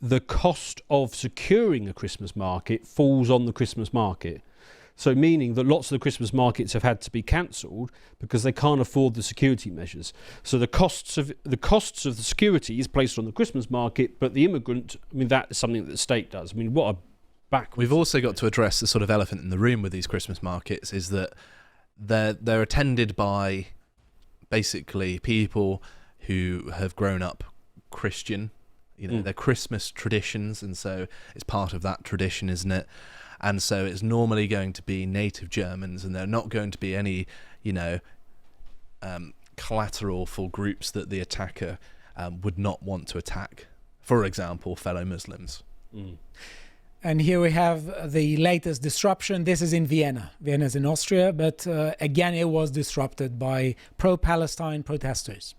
the cost of securing a Christmas market falls on the Christmas market. So meaning that lots of the Christmas markets have had to be cancelled because they can't afford the security measures. So the costs of the security is placed on the Christmas market, but the immigrant, I mean, that is something that the state does. I mean, what a backwards. We've also got to address the sort of elephant in the room with these Christmas markets is that they're attended by basically people who have grown up Christian. You know, they're Christmas traditions, and so it's part of that tradition, isn't it? And so it's normally going to be native Germans, and they're not going to be any, collateral for groups that the attacker would not want to attack. For example, fellow Muslims. And here we have the latest disruption. This is in Vienna. Vienna is in Austria, but again, it was disrupted by pro-Palestine protesters.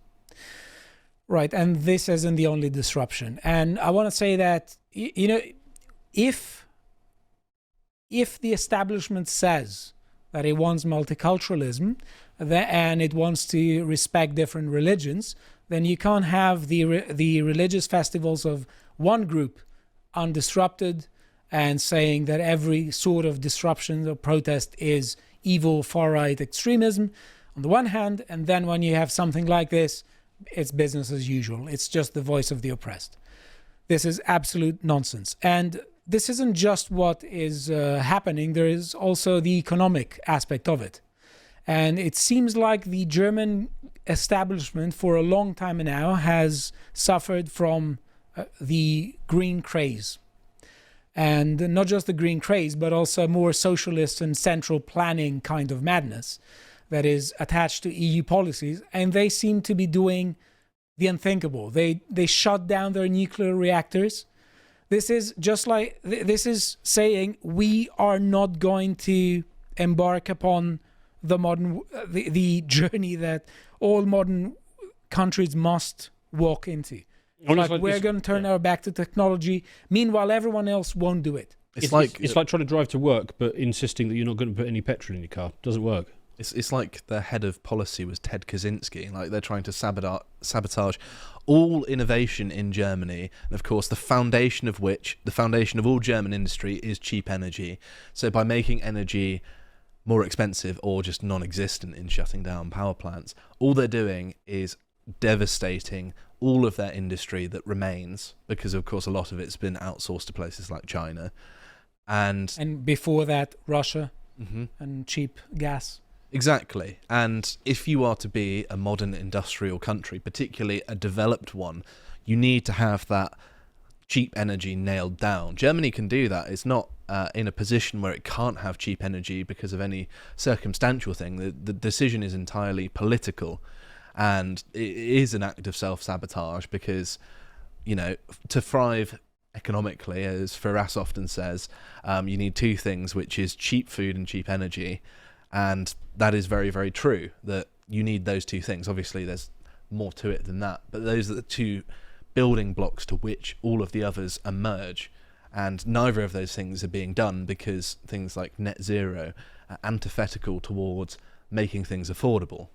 Right, and this isn't the only disruption. And I want to say that, if the establishment says that it wants multiculturalism and it wants to respect different religions, then you can't have the religious festivals of one group undisrupted and saying that every sort of disruption or protest is evil far-right extremism on the one hand, and then when you have something like this, it's business as usual. It's just the voice of the oppressed. This is absolute nonsense. And this isn't just what is happening. There is also the economic aspect of it. And it seems like the German establishment for a long time now has suffered from the green craze. And not just the green craze, but also more socialist and central planning kind of madness that is attached to EU policies. And they seem to be doing the unthinkable. They shut down their nuclear reactors. This is saying we are not going to embark upon the journey that all modern countries must walk into. We're going to turn our back to technology. Meanwhile, everyone else won't do it. It's like trying to drive to work, but insisting that you're not going to put any petrol in your car. Doesn't work. It's like the head of policy was Ted Kaczynski. Like they're trying to sabotage all innovation in Germany, and of course the foundation of all German industry is cheap energy. So by making energy more expensive or just non-existent in shutting down power plants, all they're doing is devastating all of their industry that remains, because of course a lot of it's been outsourced to places like China, and before that Russia and cheap gas. Exactly. And if you are to be a modern industrial country, particularly a developed one, you need to have that cheap energy nailed down. Germany can do that. It's not in a position where it can't have cheap energy because of any circumstantial thing. The decision is entirely political, and it is an act of self-sabotage because, to thrive economically, as Firas often says, you need two things, which is cheap food and cheap energy. And that is very, very true, that you need those two things. Obviously, there's more to it than that, but those are the two building blocks to which all of the others emerge. And neither of those things are being done because things like net zero are antithetical towards making things affordable.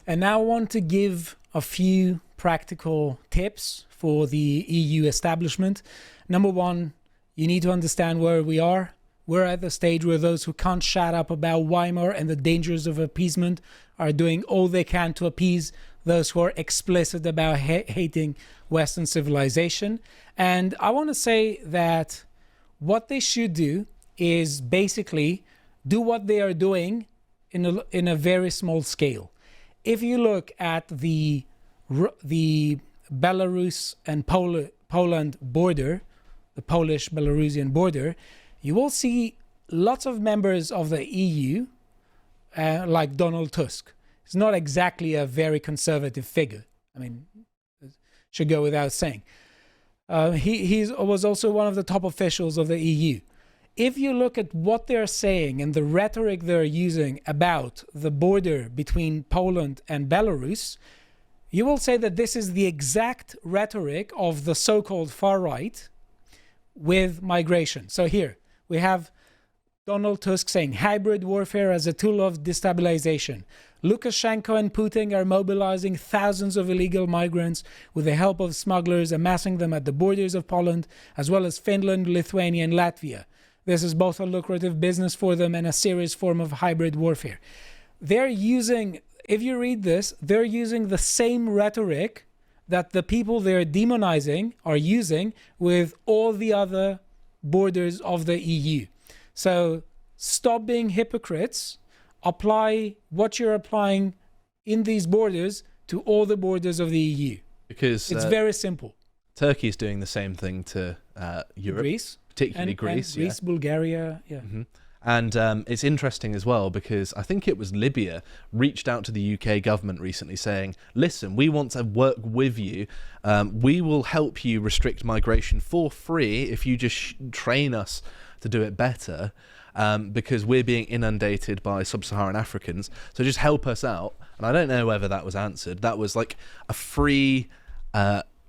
And now I want to give a few practical tips for the EU establishment. Number one, you need to understand where we are. We're at the stage where those who can't shut up about Weimar and the dangers of appeasement are doing all they can to appease those who are explicit about hating Western civilization. And I want to say that what they should do is basically do what they are doing in a very small scale. If you look at the Belarus and Poland border, the Polish-Belarusian border, you will see lots of members of the EU, like Donald Tusk. He's not exactly a very conservative figure. I mean, it should go without saying. He was also one of the top officials of the EU. If you look at what they're saying and the rhetoric they're using about the border between Poland and Belarus, you will say that this is the exact rhetoric of the so-called far right with migration. So here we have Donald Tusk saying hybrid warfare as a tool of destabilization. Lukashenko and Putin are mobilizing thousands of illegal migrants with the help of smugglers, amassing them at the borders of Poland, as well as Finland, Lithuania, and Latvia. This is both a lucrative business for them and a serious form of hybrid warfare. They're using, if you read this, they're using the same rhetoric that the people they're demonizing are using with all the other borders of the EU. So stop being hypocrites. Apply what you're applying in these borders to all the borders of the EU. Because it's very simple. Turkey's doing the same thing to Europe. Greece. Particularly Greece. And Greece, Bulgaria, yeah. Mm-hmm. And it's interesting as well because I think it was Libya reached out to the UK government recently saying, listen, we want to work with you. We will help you restrict migration for free if you just train us to do it better. Because we're being inundated by sub-Saharan Africans. So just help us out. And I don't know whether that was answered. That was like a free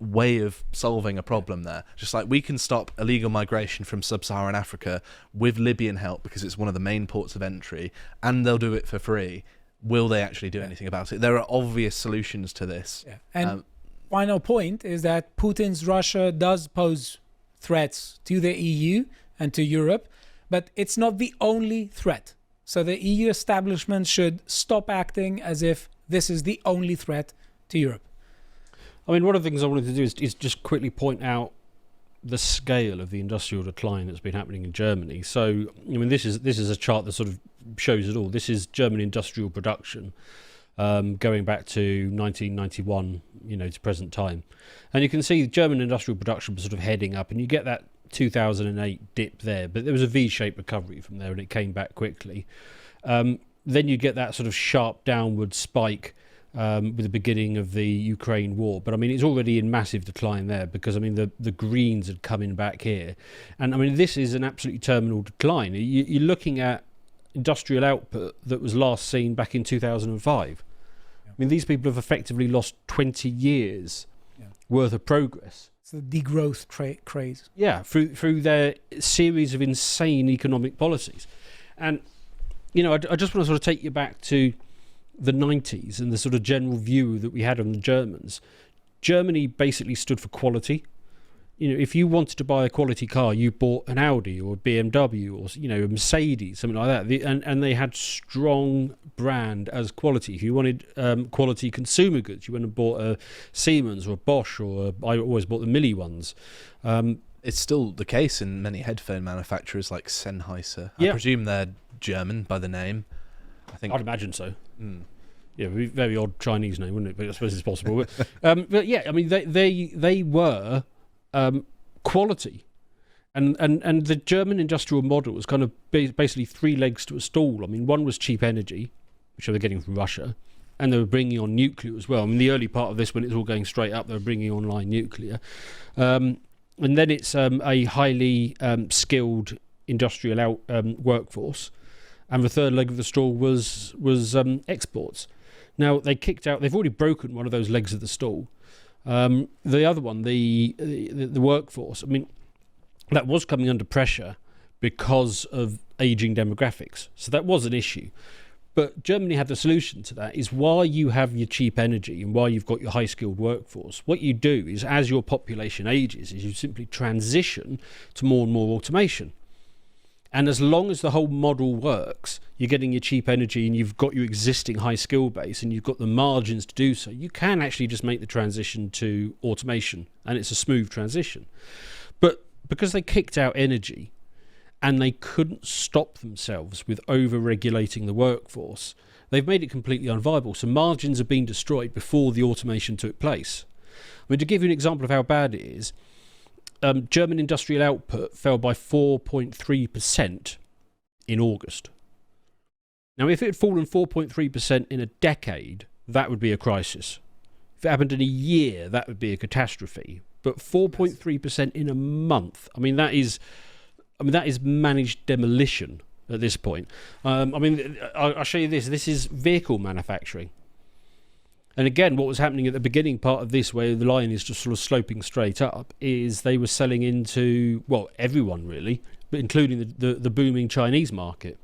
way of solving a problem there. Just like we can stop illegal migration from sub-Saharan Africa with Libyan help because it's one of the main ports of entry, and they'll do it for free. Will they actually do anything about it? There are obvious solutions to this. Yeah. And final point is that Putin's Russia does pose threats to the EU and to Europe, but it's not the only threat. So the EU establishment should stop acting as if this is the only threat to Europe. I mean, one of the things I wanted to do is just quickly point out the scale of the industrial decline that's been happening in Germany. So, I mean, this is a chart that sort of shows it all. This is German industrial production going back to 1991, to present time. And you can see German industrial production was sort of heading up, and you get that 2008 dip there, but there was a V-shaped recovery from there and it came back quickly. Then you get that sort of sharp downward spike with the beginning of the Ukraine war. But I mean, it's already in massive decline there because I mean, the Greens are coming back here. And I mean, this is an absolutely terminal decline. You're looking at industrial output that was last seen back in 2005. Yeah. I mean, these people have effectively lost 20 years worth of progress. It's the degrowth craze. Yeah, through their series of insane economic policies. And, I just want to sort of take you back to the 90s and the sort of general view that we had on the Germans. Germany basically stood for quality. If you wanted to buy a quality car, you bought an Audi or a BMW or, a Mercedes, something like that. And they had strong brand as quality. If you wanted quality consumer goods, you went and bought a Siemens or a Bosch I always bought the Milli ones. It's still the case in many headphone manufacturers like Sennheiser. I presume they're German by the name. I'd imagine so. Mm. Yeah, very odd Chinese name, wouldn't it? But I suppose it's possible. But yeah, I mean, they were quality, and the German industrial model was kind of basically three legs to a stool. I mean, one was cheap energy, which they were getting from Russia, and they were bringing on nuclear as well. I mean, the early part of this, when it's all going straight up, they were bringing online nuclear, and then it's a highly skilled industrial workforce. And the third leg of the stool was exports. Now they've already broken one of those legs of the stool. The other one, the workforce, I mean, that was coming under pressure because of ageing demographics. So that was an issue. But Germany had the solution to that, is while you have your cheap energy and while you've got your high-skilled workforce, what you do is, as your population ages, is you simply transition to more and more automation. And as long as the whole model works, you're getting your cheap energy and you've got your existing high skill base and you've got the margins to do so, you can actually just make the transition to automation, and it's a smooth transition. But because they kicked out energy and they couldn't stop themselves with over-regulating the workforce, they've made it completely unviable. So margins have been destroyed before the automation took place. I mean, to give you an example of how bad it is, German industrial output fell by 4.3% in August. Now, if it had fallen 4.3% in a decade, that would be a crisis. If it happened in a year, that would be a catastrophe. But 4.3% in a month, that is managed demolition at this point. I'll show you this. This is vehicle manufacturing. And again, what was happening at the beginning part of this, where the line is just sort of sloping straight up, is they were selling into, well, everyone really, but including the booming Chinese market.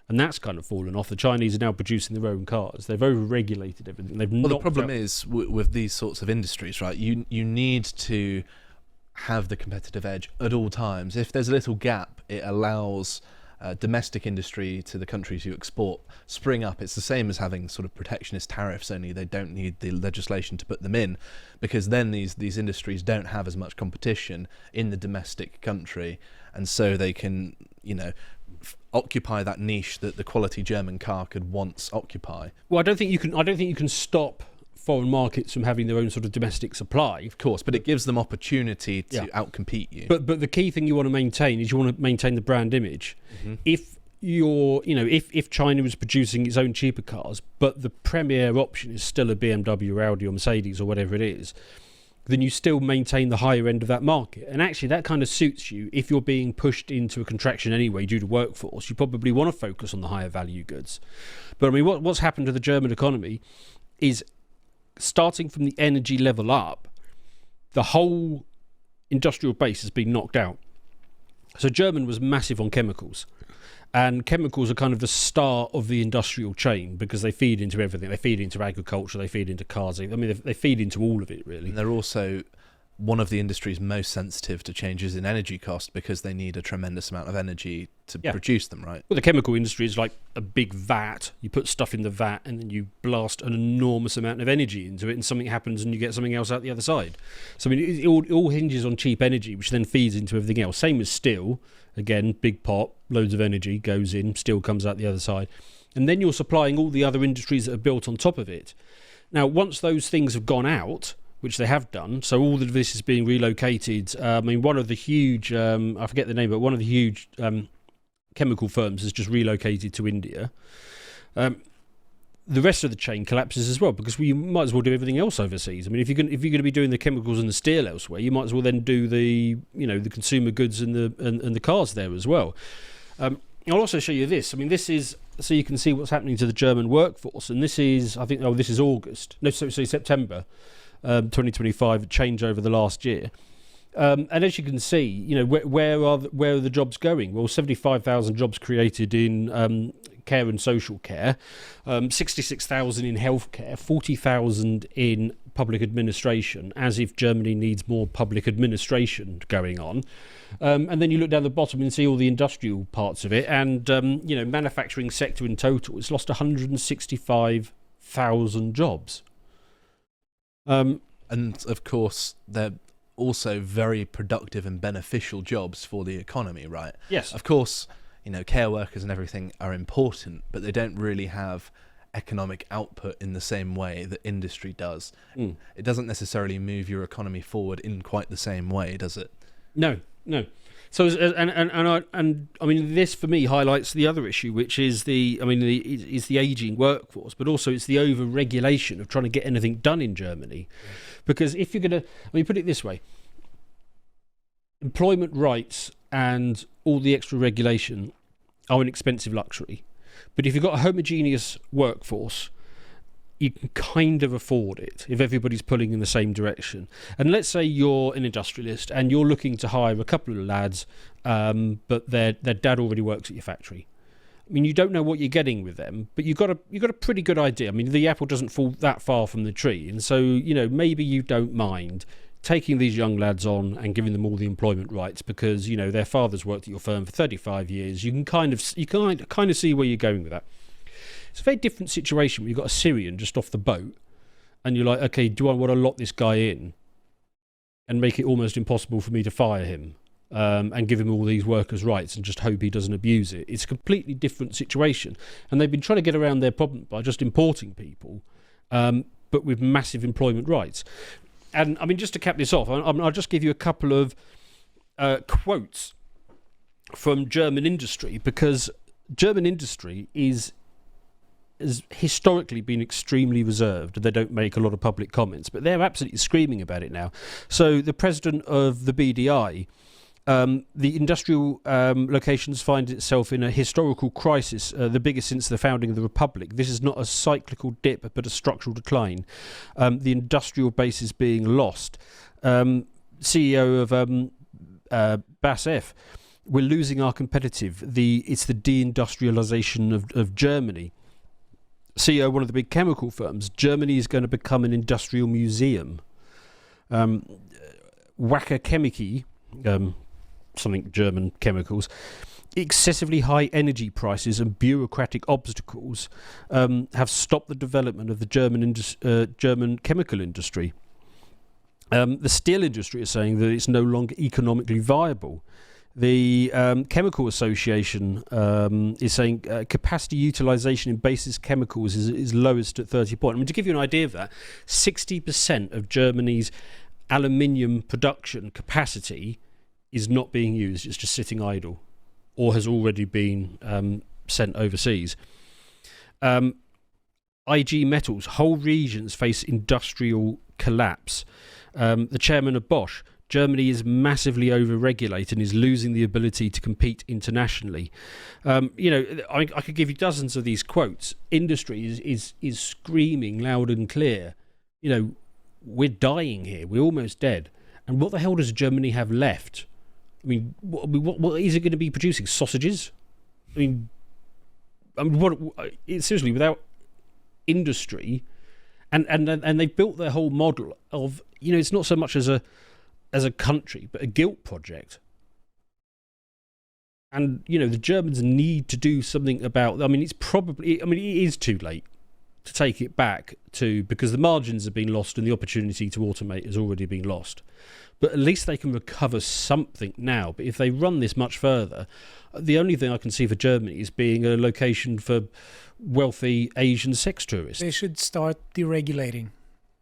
And that's kind of fallen off. The Chinese are now producing their own cars. They've over-regulated everything. The problem is with these sorts of industries, right? You need to have the competitive edge at all times. If there's a little gap, it allows domestic industry to the countries you export spring up. It's the same as having sort of protectionist tariffs, only they don't need the legislation to put them in, because then these industries don't have as much competition in the domestic country, and so they can, occupy that niche that the quality German car could once occupy. Well, I don't think you can stop foreign markets from having their own sort of domestic supply, of course, but it gives them opportunity to outcompete you. But the key thing you want to maintain is you want to maintain the brand image. Mm-hmm. If if China was producing its own cheaper cars, but the premier option is still a BMW or Audi or Mercedes or whatever it is, then you still maintain the higher end of that market. And actually that kind of suits you. If you're being pushed into a contraction anyway due to workforce, you probably want to focus on the higher value goods. But I mean, what's happened to the German economy is, starting from the energy level up, the whole industrial base has been knocked out. So German was massive on chemicals, and chemicals are kind of the star of the industrial chain because they feed into everything. They feed into agriculture, they feed into cars. I mean, they feed into all of it, really. And they're also one of the industries most sensitive to changes in energy cost because they need a tremendous amount of energy to produce them, right? Well, the chemical industry is like a big vat. You put stuff in the vat and then you blast an enormous amount of energy into it, and something happens and you get something else out the other side. So I mean, it all hinges on cheap energy, which then feeds into everything else. Same as steel. Again, big pot, loads of energy goes in, steel comes out the other side. And then you're supplying all the other industries that are built on top of it. Now, once those things have gone out, which they have done, so all of this is being relocated. I mean, one of the huge, I forget the name, but one of the huge chemical firms has just relocated to India. The rest of the chain collapses as well, because we might as well do everything else overseas. I mean, if you're going to be doing the chemicals and the steel elsewhere, you might as well then do the the consumer goods and the cars there as well. I'll also show you this. I mean, this is so you can see what's happening to the German workforce, and this is, I think, this is August. No, so September 2025, change over the last year. And as you can see, where are the jobs going? Well, 75,000 jobs created in care and social care, 66,000 in healthcare, 40,000 in public administration, as if Germany needs more public administration going on. And then you look down the bottom and see all the industrial parts of it, and manufacturing sector in total, it's lost 165,000 jobs. And of course, they're also very productive and beneficial jobs for the economy, right? Yes. Of course, care workers and everything are important, but they don't really have economic output in the same way that industry does. Mm. It doesn't necessarily move your economy forward in quite the same way, does it? No. So, and I mean, this for me highlights the other issue, which is the aging workforce, but also it's the over-regulation of trying to get anything done in Germany. Because if you're going to, put it this way, employment rights and all the extra regulation are an expensive luxury. But if you've got a homogeneous workforce, you can kind of afford it if everybody's pulling in the same direction. And let's say you're an industrialist and you're looking to hire a couple of lads, but their dad already works at your factory. I mean, you don't know what you're getting with them, but you've got a pretty good idea. I mean, the apple doesn't fall that far from the tree, and so maybe you don't mind taking these young lads on and giving them all the employment rights because their father's worked at your firm for 35 years. You can kind of see where you're going with that. It's a very different situation when you've got a Syrian just off the boat and you're like, okay, do I want to lock this guy in and make it almost impossible for me to fire him and give him all these workers' rights and just hope he doesn't abuse it? It's a completely different situation. And they've been trying to get around their problem by just importing people, but with massive employment rights. And I mean, just to cap this off, I'll just give you a couple of quotes from German industry, because German industry has historically been extremely reserved. They don't make a lot of public comments, but they're absolutely screaming about it now. So the president of the BDI The industrial locations find itself in a historical crisis, the biggest since the founding of the Republic. This is not a cyclical dip, but a structural decline. The industrial base is being lost. CEO of BASF, we're losing our competitive. It's the deindustrialization of Germany. CEO of one of the big chemical firms, Germany is going to become an industrial museum. Wacker Chemie, something German chemicals, excessively high energy prices and bureaucratic obstacles have stopped the development of the German chemical industry. The steel industry is saying that it's no longer economically viable. The Chemical Association is saying capacity utilisation in basis chemicals is lowest at 30 points. I mean, to give you an idea of that, 60% of Germany's aluminium production capacity is not being used. It's just sitting idle or has already been sent overseas. IG Metals, whole regions face industrial collapse. The chairman of Bosch, Germany is massively over-regulated and is losing the ability to compete internationally. I could give you dozens of these quotes. Industry is screaming loud and clear. We're dying here. We're almost dead. And what the hell does Germany have left? I mean, what is it going to be producing? Sausages? Seriously, without industry, and they've built their whole model of, it's not so much as a country, but a guilt project. And, the Germans need to do something about, it is too late to take it back because the margins have been lost and the opportunity to automate has already been lost. But at least they can recover something now. But if they run this much further, the only thing I can see for Germany is being a location for wealthy Asian sex tourists. They should start deregulating.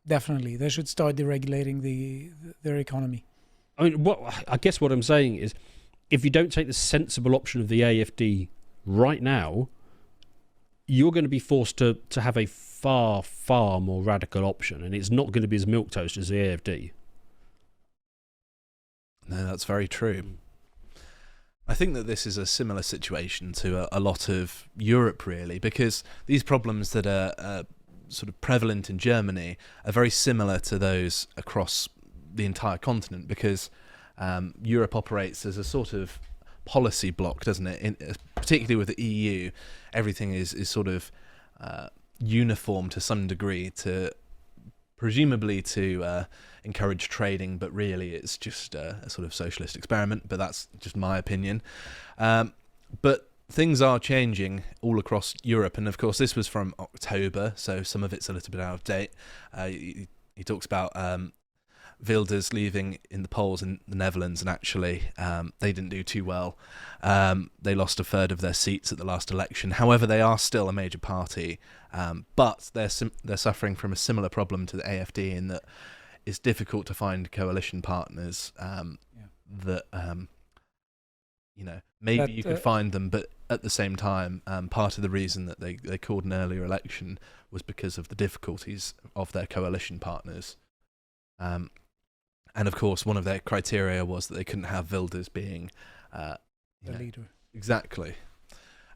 Definitely. They should start deregulating their economy. I guess what I'm saying is, if you don't take the sensible option of the AFD right now, you're going to be forced to have a far, far more radical option, and it's not going to be as milquetoast as the AFD. No, that's very true. I think that this is a similar situation to a lot of Europe, really, because these problems that are sort of prevalent in Germany are very similar to those across the entire continent, because Europe operates as a sort of policy block, doesn't it? Particularly with the EU, everything is sort of uniform to some degree, presumably to encourage trading, but really it's just a sort of socialist experiment. But that's just my opinion. But things are changing all across Europe, and of course this was from October, so some of it's a little bit out of date. He talks about Wilders leaving in the polls in the Netherlands, and actually they didn't do too well. They lost a third of their seats at the last election. However, they are still a major party, but they're suffering from a similar problem to the AFD in that it's difficult to find coalition partners that maybe you could find them, but at the same time, part of the reason that they called an earlier election was because of the difficulties of their coalition partners. And of course, one of their criteria was that they couldn't have Wilders being the leader. Exactly.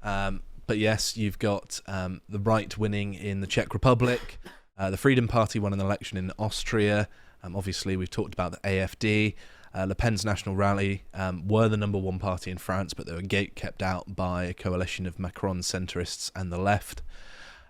But yes, you've got the right winning in the Czech Republic. The Freedom Party won an election in Austria. Obviously, we've talked about the AFD. Le Pen's National Rally were the number one party in France, but they were gate-kept out by a coalition of Macron centrists and the left.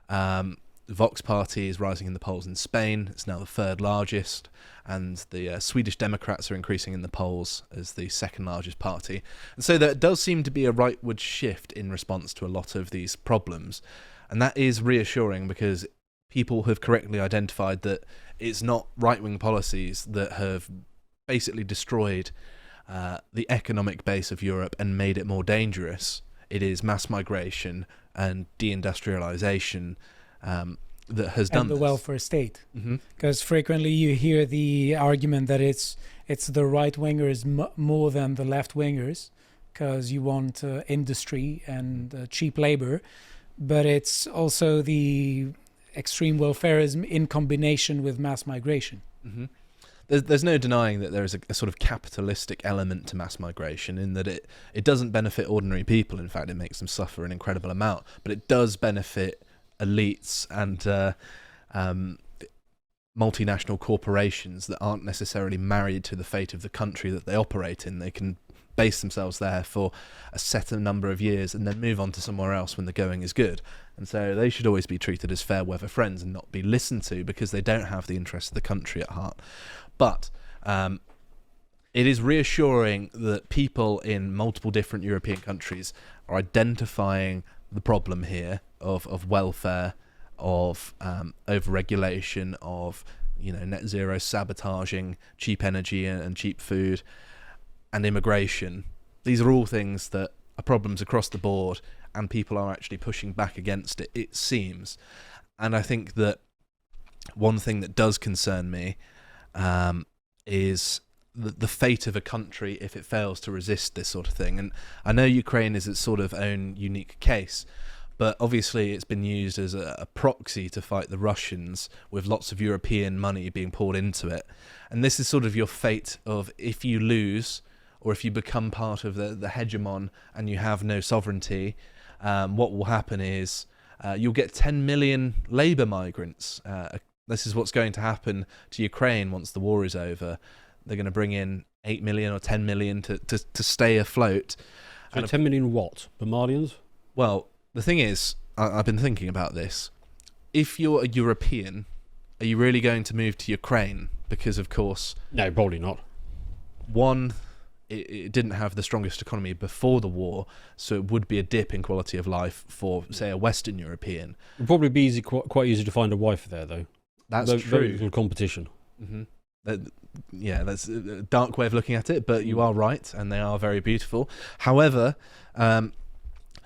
The Vox Party is rising in the polls in Spain. It's now the third largest, and the Swedish Democrats are increasing in the polls as the second largest party. And so there does seem to be a rightward shift in response to a lot of these problems, and that is reassuring because people have correctly identified that it's not right-wing policies that have basically destroyed the economic base of Europe and made it more dangerous. It is mass migration and deindustrialization that has done the this. Welfare state, because frequently you hear the argument that it's the right wingers more than the left wingers, because you want industry and cheap labor, but it's also the extreme welfarism in combination with mass migration. there's no denying that there is a sort of capitalistic element to mass migration, in that it doesn't benefit ordinary people. In fact, it makes them suffer an incredible amount, but it does benefit elites and multinational corporations that aren't necessarily married to the fate of the country that they operate in. They can base themselves there for a set number of years and then move on to somewhere else when the going is good. And so they should always be treated as fair weather friends and not be listened to, because they don't have the interests of the country at heart. But it is reassuring that people in multiple different European countries are identifying the problem here of welfare, of overregulation, of net zero sabotaging cheap energy and cheap food, and immigration. These are all things that are problems across the board, and people are actually pushing back against it, it seems. And I think that one thing that does concern me is the fate of a country if it fails to resist this sort of thing. And I know Ukraine is its sort of own unique case, but obviously it's been used as a proxy to fight the Russians, with lots of European money being poured into it. And this is sort of your fate of, if you lose, or if you become part of the hegemon and you have no sovereignty, what will happen is you'll get 10 million labour migrants. This is what's going to happen to Ukraine once the war is over. They're going to bring in 8 million or 10 million to stay afloat. So 10 million what? Somalians? Well, the thing is, I've been thinking about this. If you're a European, are you really going to move to Ukraine? Because, of course... No, probably not. One, it didn't have the strongest economy before the war, so it would be a dip in quality of life for, say, a Western European. It would probably be quite easy to find a wife there, though. That's true. Very little competition. Mm-hmm. That's a dark way of looking at it, but you are right, and they are very beautiful. However...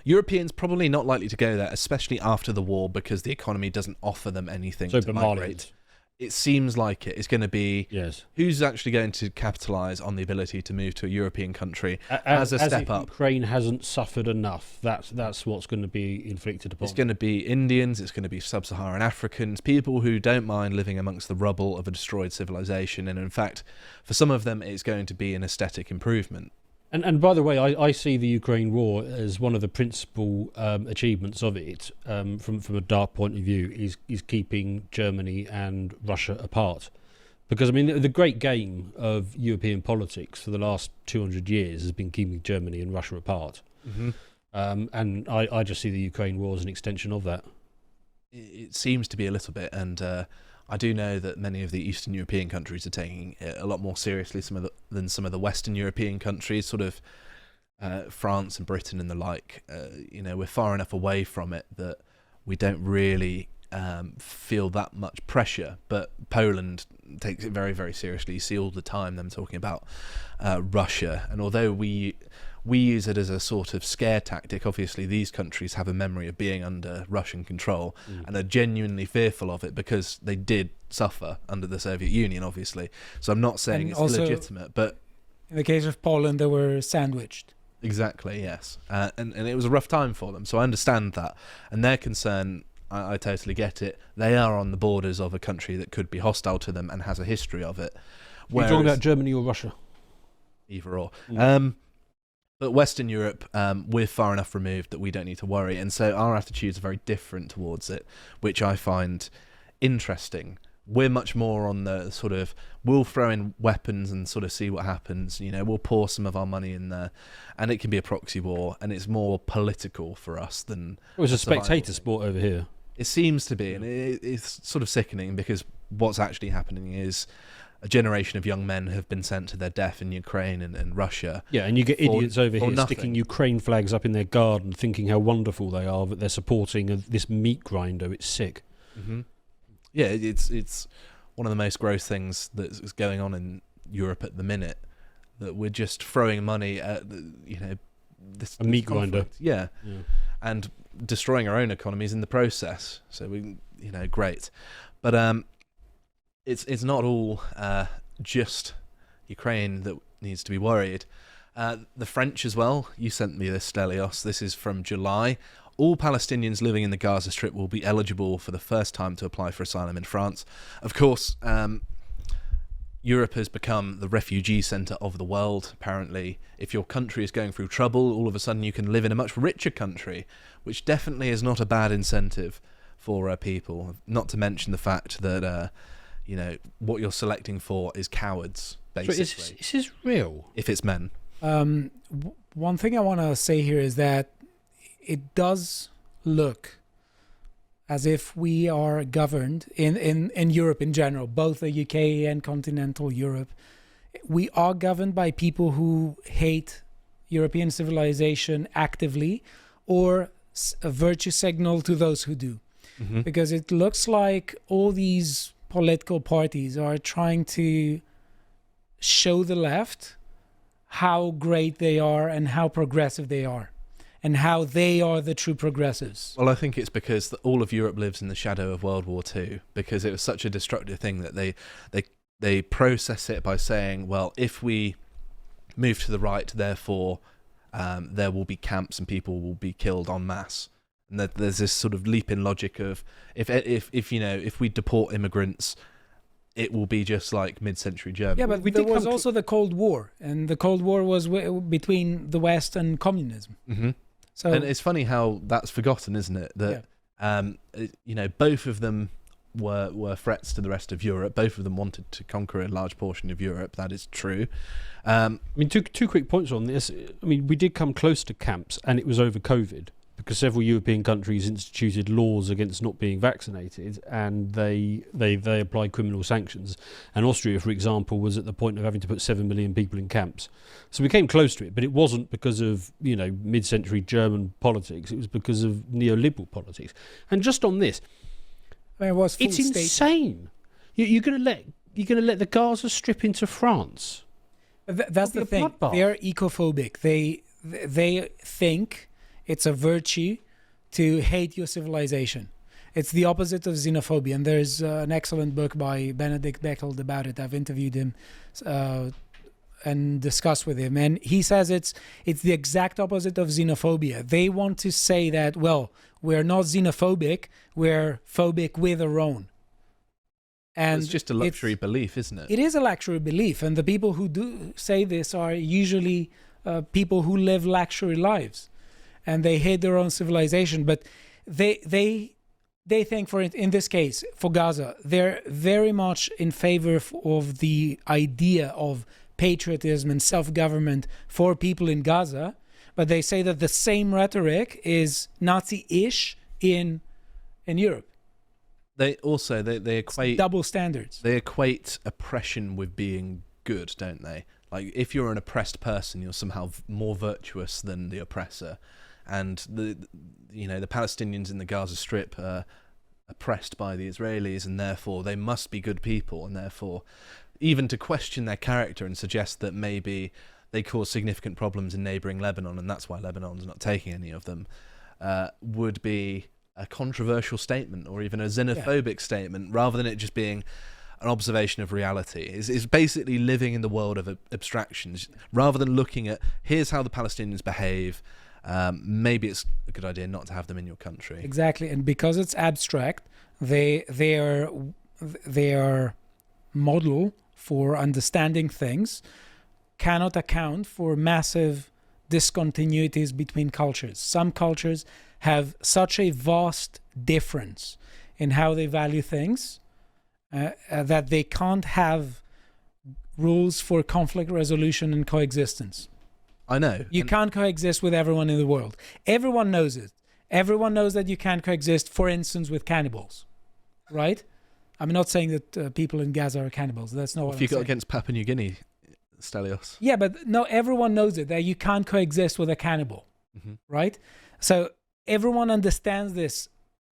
Europeans probably not likely to go there, especially after the war, because the economy doesn't offer them anything to migrate. It seems like it's going to be who's actually going to capitalise on the ability to move to a European country as a step up. Ukraine hasn't suffered enough. That's what's going to be inflicted upon. It's going to be Indians, it's going to be sub-Saharan Africans, people who don't mind living amongst the rubble of a destroyed civilization. And in fact, for some of them, it's going to be an aesthetic improvement. And by the way, I see the Ukraine war as one of the principal achievements of it, from a dark point of view, is keeping Germany and Russia apart. Because, I mean, the great game of European politics for the last 200 years has been keeping Germany and Russia apart. Mm-hmm. And I just see the Ukraine war as an extension of that. It seems to be a little bit, and... I do know that many of the Eastern European countries are taking it a lot more seriously than some of the Western European countries, sort of France and Britain and the like. We're far enough away from it that we don't really feel that much pressure. But Poland takes it very, very seriously. You see all the time them talking about Russia. And although we use it as a sort of scare tactic, obviously these countries have a memory of being under Russian control and are genuinely fearful of it, because they did suffer under the Soviet Union, obviously. So I'm not saying it's illegitimate, but... In the case of Poland, they were sandwiched. Exactly, yes. And it was a rough time for them, so I understand that. And their concern, I totally get it. They are on the borders of a country that could be hostile to them and has a history of it. Are you talking about Germany or Russia? Either or. But Western Europe, we're far enough removed that we don't need to worry. And so our attitudes are very different towards it, which I find interesting. We're much more on the sort of, we'll throw in weapons and sort of see what happens. We'll pour some of our money in there, and it can be a proxy war, and it's more political for us than... It was a spectator sport over here. It seems to be, and it's sort of sickening, because what's actually happening is... a generation of young men have been sent to their death in Ukraine and Russia. Yeah, and you get idiots over here sticking Ukraine flags up in their garden, thinking how wonderful they are, that they're supporting this meat grinder. It's sick. Mm-hmm. Yeah, it's one of the most gross things that's going on in Europe at the minute, that we're just throwing money at, this meat grinder. Yeah, and destroying our own economies in the process. So great. But It's not all just Ukraine that needs to be worried. The French as well. You sent me this, Stelios. This is from July. All Palestinians living in the Gaza Strip will be eligible for the first time to apply for asylum in France. Of course, Europe has become the refugee centre of the world, apparently. If your country is going through trouble, all of a sudden you can live in a much richer country, which definitely is not a bad incentive for people. Not to mention the fact that, what you're selecting for is cowards, basically. So is this real? If it's men. One thing I want to say here is that it does look as if we are governed in Europe in general, both the UK and continental Europe. We are governed by people who hate European civilization actively, or a virtue signal to those who do. Mm-hmm. Because it looks like all these political parties are trying to show the left how great they are and how progressive they are, and how they are the true progressives. Well, I think it's because all of Europe lives in the shadow of World War II, because it was such a destructive thing that they process it by saying, well, if we move to the right, therefore there will be camps and people will be killed en masse. And that there's this sort of leap in logic of if we deport immigrants, it will be just like mid-century Germany. Yeah, but there was also the Cold War, and the Cold War was between the West and communism. Mm-hmm. So, and it's funny how that's forgotten, isn't it? That both of them were threats to the rest of Europe. Both of them wanted to conquer a large portion of Europe. That is true. Two quick points on this. We did come close to camps, and it was over COVID, because several European countries instituted laws against not being vaccinated, and they applied criminal sanctions. And Austria, for example, was at the point of having to put 7 million people in camps. So we came close to it, but it wasn't because of mid-century German politics. It was because of neoliberal politics. And just on this, it's insane. You're going to let the Gaza Strip into France. That's the thing. They are ecophobic. They think it's a virtue to hate your civilization. It's the opposite of xenophobia. And there's an excellent book by Benedict Beckhold about it. I've interviewed him and discussed with him. And he says it's the exact opposite of xenophobia. They want to say that, well, we're not xenophobic, we're phobic with our own. And it's just a luxury belief, isn't it? It is a luxury belief. And the people who do say this are usually people who live luxury lives. And they hate their own civilization, but they think, in this case, for Gaza, they're very much in favor of the idea of patriotism and self-government for people in Gaza, but they say that the same rhetoric is Nazi-ish in Europe. They also they equate double standards. They equate oppression with being good, don't they? Like, if you're an oppressed person, you're somehow more virtuous than the oppressor. And the Palestinians in the Gaza Strip are oppressed by the Israelis, and therefore they must be good people, and therefore even to question their character and suggest that maybe they cause significant problems in neighbouring Lebanon, and that's why Lebanon's not taking any of them, would be a controversial statement, or even a xenophobic statement, rather than it just being an observation of reality. It's basically living in the world of abstractions, rather than looking at, here's how the Palestinians behave. Maybe it's a good idea not to have them in your country. Exactly, and because it's abstract, they are model for understanding things, cannot account for massive discontinuities between cultures. Some cultures have such a vast difference in how they value things that they can't have rules for conflict resolution and coexistence. I know. You can't coexist with everyone in the world. Everyone knows it. Everyone knows that you can't coexist, for instance, with cannibals, right? I'm not saying that people in Gaza are cannibals. That's not what I'm saying. If you got against Papua New Guinea, Stelios. Yeah, but no, everyone knows it, that you can't coexist with a cannibal, right? So everyone understands this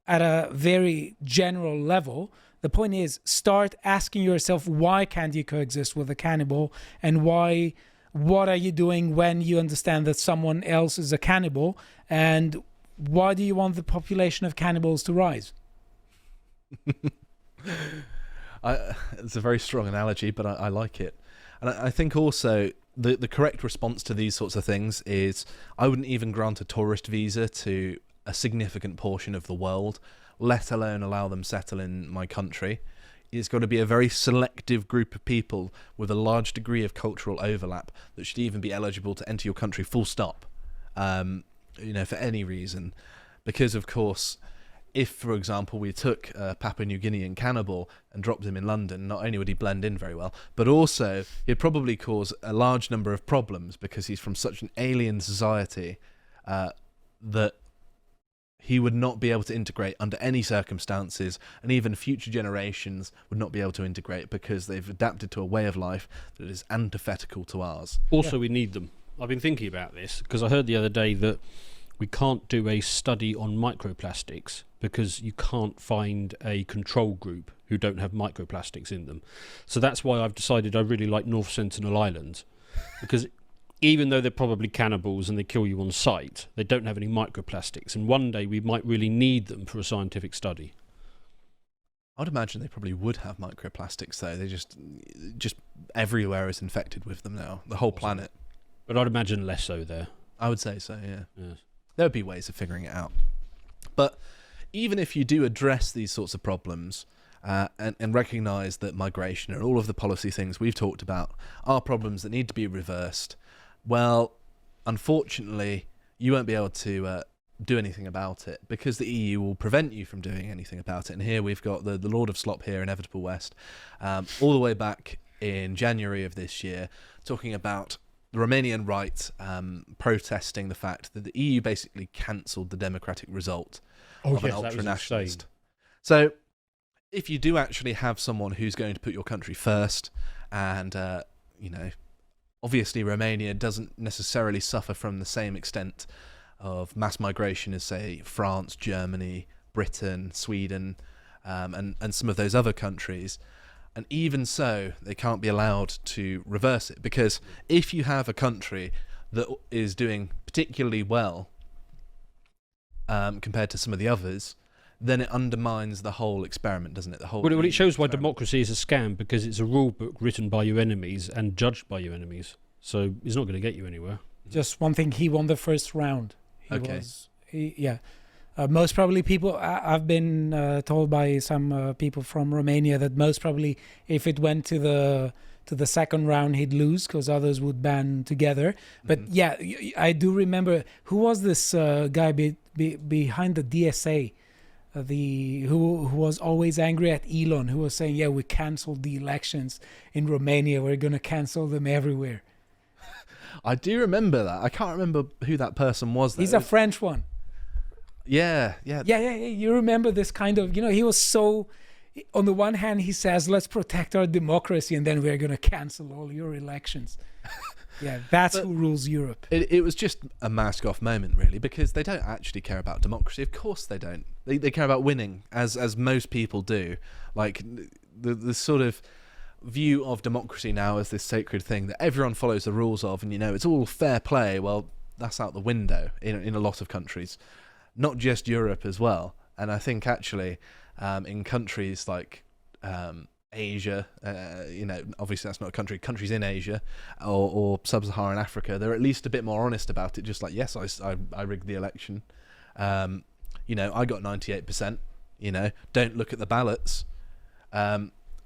at a very general level. The point is, start asking yourself, why can't you coexist with a cannibal, and what are you doing when you understand that someone else is a cannibal, and why do you want the population of cannibals to rise? It's a very strong analogy, but I like it. And I think also the correct response to these sorts of things is, I wouldn't even grant a tourist visa to a significant portion of the world, let alone allow them settle in my country. it's got to be a very selective group of people with a large degree of cultural overlap that should even be eligible to enter your country, full stop, for any reason. Because, of course, if, for example, we took a Papua New Guinean cannibal and dropped him in London, not only would he blend in very well, but also he'd probably cause a large number of problems because he's from such an alien society that he would not be able to integrate under any circumstances, and even future generations would not be able to integrate because they've adapted to a way of life that is antithetical to ours. Also, we need them. I've been thinking about this because I heard the other day that we can't do a study on microplastics because you can't find a control group who don't have microplastics in them. So that's why I've decided I really like North Sentinel Island, because even though they're probably cannibals and they kill you on sight, they don't have any microplastics, and one day we might really need them for a scientific study. I'd imagine they probably would have microplastics, though. They just everywhere is infected with them now, the whole planet. But I'd imagine less so there. I would say so, yeah. Yes. There would be ways of figuring it out. But even if you do address these sorts of problems and recognise that migration and all of the policy things we've talked about are problems that need to be reversed, well, unfortunately, you won't be able to do anything about it because the EU will prevent you from doing anything about it. And here we've got the Lord of Slop here, Inevitable West, all the way back in January of this year, talking about the Romanian right protesting the fact that the EU basically cancelled the democratic result of an ultra-nationalist. So if you do actually have someone who's going to put your country first, and, obviously Romania doesn't necessarily suffer from the same extent of mass migration as, say, France, Germany, Britain, Sweden, and some of those other countries. And even so, they can't be allowed to reverse it, because if you have a country that is doing particularly well compared to some of the others, then it undermines the whole experiment, doesn't it? Well, it shows why democracy is a scam, because it's a rule book written by your enemies and judged by your enemies. So it's not going to get you anywhere. Just one thing, he won the first round. Most probably people, I've been told by some people from Romania that most probably if it went to the second round, he'd lose because others would band together. But yeah, I do remember, who was this guy behind the DSA, who was always angry at Elon, who was saying, yeah, we cancelled the elections in Romania, we're going to cancel them everywhere. I do remember that. I can't remember who that person was, though. He's a French one. Yeah. You remember this kind of, he was so, on the one hand, he says, let's protect our democracy, and then we're going to cancel all your elections. Yeah, that's who rules Europe. It was just a mask-off moment, really, because they don't actually care about democracy. Of course they don't. They care about winning, as most people do. Like, the sort of view of democracy now as this sacred thing that everyone follows the rules of, and, it's all fair play. Well, that's out the window in a lot of countries. Not just Europe as well. And I think actually in countries like Asia, obviously that's not a country, countries in Asia or sub-Saharan Africa, they're at least a bit more honest about it. Just like, yes, I rigged the election. I got 98%, don't look at the ballots.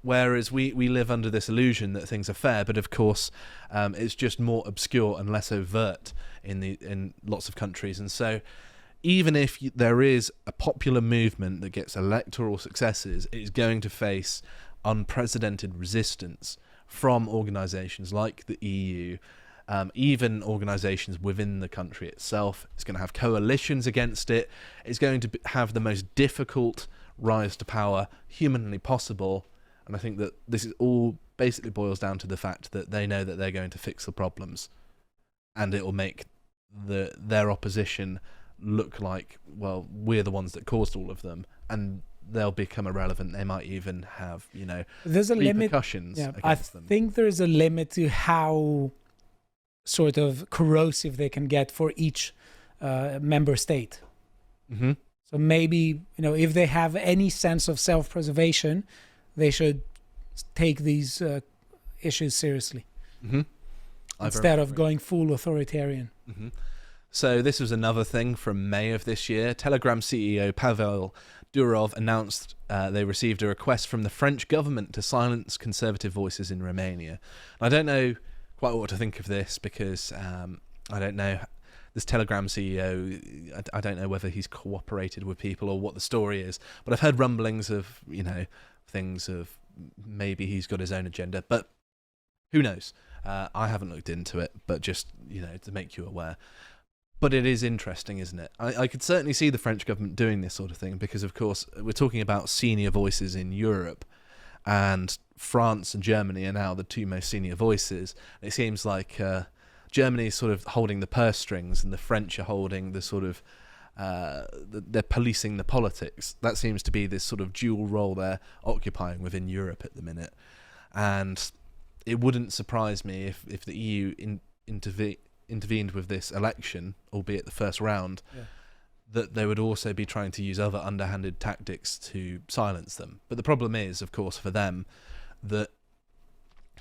Whereas we live under this illusion that things are fair, but of course it's just more obscure and less overt in lots of countries. And so even if there is a popular movement that gets electoral successes, it is going to face unprecedented resistance from organisations like the EU, even organisations within the country itself. It's going to have coalitions against it. It's going to have the most difficult rise to power humanly possible. And I think that this is all basically boils down to the fact that they know that they're going to fix the problems, and it will make their opposition look like, well, we're the ones that caused all of them, and they'll become irrelevant. They might even have, there's a repercussions limit. against them. I think there's a limit to how sort of corrosive they can get for each member state. Mm-hmm. So maybe, if they have any sense of self-preservation, they should take these issues seriously, mm-hmm. instead of going full authoritarian. Mm-hmm. So this was another thing from May of this year. Telegram CEO Pavel Durov announced they received a request from the French government to silence conservative voices in Romania. I don't know quite what to think of this because I don't know. This Telegram CEO, I don't know whether he's cooperated with people or what the story is, but I've heard rumblings of, things of maybe he's got his own agenda, but who knows? I haven't looked into it, but just, to make you aware. But it is interesting, isn't it? I could certainly see the French government doing this sort of thing because, of course, we're talking about senior voices in Europe, and France and Germany are now the two most senior voices. It seems like Germany is sort of holding the purse strings and the French are holding the sort of they're policing the politics. That seems to be this sort of dual role they're occupying within Europe at the minute. And it wouldn't surprise me if the EU intervened with this election, albeit the first round, that they would also be trying to use other underhanded tactics to silence them. But the problem is, of course, for them, that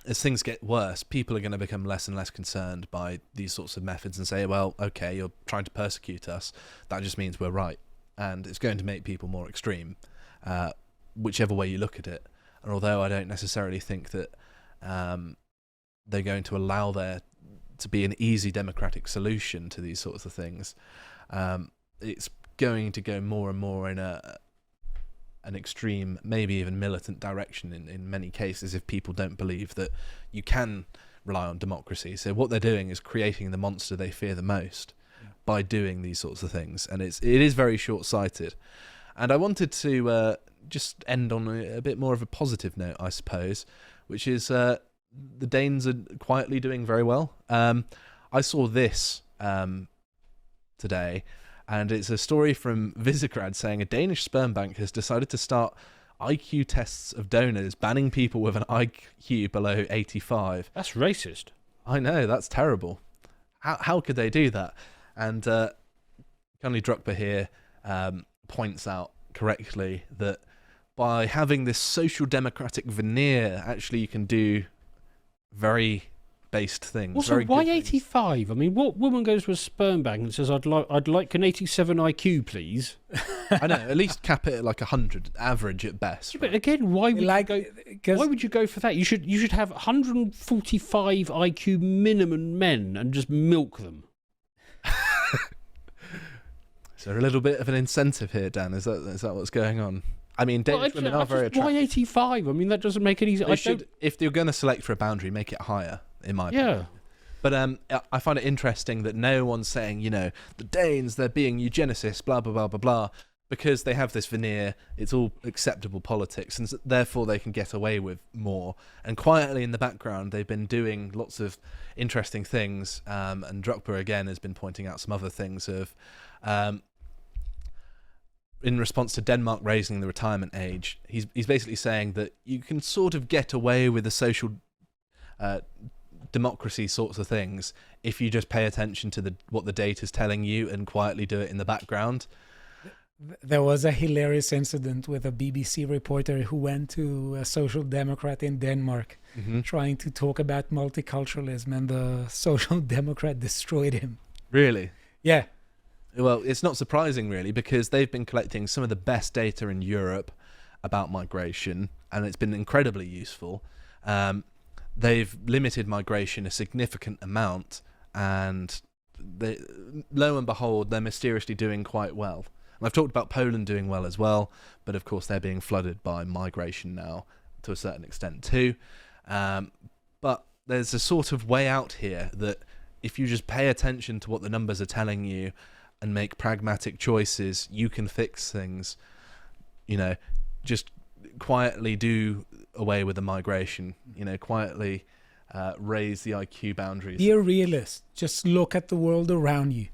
as things get worse, people are going to become less and less concerned by these sorts of methods and say, well, okay, you're trying to persecute us. That just means we're right. And it's going to make people more extreme, whichever way you look at it. And although I don't necessarily think that they're going to allow there to be an easy democratic solution to these sorts of things, it's going to go more and more in an extreme, maybe even militant direction in many cases if people don't believe that you can rely on democracy. So what they're doing is creating the monster they fear the most by doing these sorts of things, and it is very short-sighted. And I wanted to just end on a bit more of a positive note, I suppose, which is the Danes are quietly doing very well. I saw this today, and it's a story from Visegrad saying a Danish sperm bank has decided to start IQ tests of donors, banning people with an IQ below 85. That's racist. I know, that's terrible. How could they do that? And Conley Druckber here points out correctly that by having this social democratic veneer, actually you can do very based things. Also, very why good things. 85? I mean, what woman goes to a sperm bank and says, I'd like an 87 IQ, please? I know, at least cap it at like 100, average at best. Yeah, but again, why would you go for that? You should have 145 IQ minimum men and just milk them. Is there a little bit of an incentive here, Dan? Is that what's going on? I mean, Danish women are very attractive. Why 85? I mean, that doesn't make any sense. If you're going to select for a boundary, make it higher, in my opinion. But I find it interesting that no one's saying, the Danes, they're being eugenicists, blah, blah, blah, blah, blah, because they have this veneer, it's all acceptable politics, and therefore they can get away with more. And quietly in the background, they've been doing lots of interesting things, and Druckber, again, has been pointing out some other things of... in response to Denmark raising the retirement age, he's basically saying that you can sort of get away with the social democracy sorts of things if you just pay attention to what the data's telling you and quietly do it in the background. There was a hilarious incident with a BBC reporter who went to a social democrat in Denmark trying to talk about multiculturalism, and the social democrat destroyed him. Really? Yeah. Well, it's not surprising, really, because they've been collecting some of the best data in Europe about migration, and it's been incredibly useful. They've limited migration a significant amount, and lo and behold, they're mysteriously doing quite well. And I've talked about Poland doing well as well, but of course they're being flooded by migration now to a certain extent too. But there's a sort of way out here that if you just pay attention to what the numbers are telling you and make pragmatic choices, you can fix things. Just quietly do away with the migration, quietly raise the IQ boundaries. Be a realist. Just look at the world around you.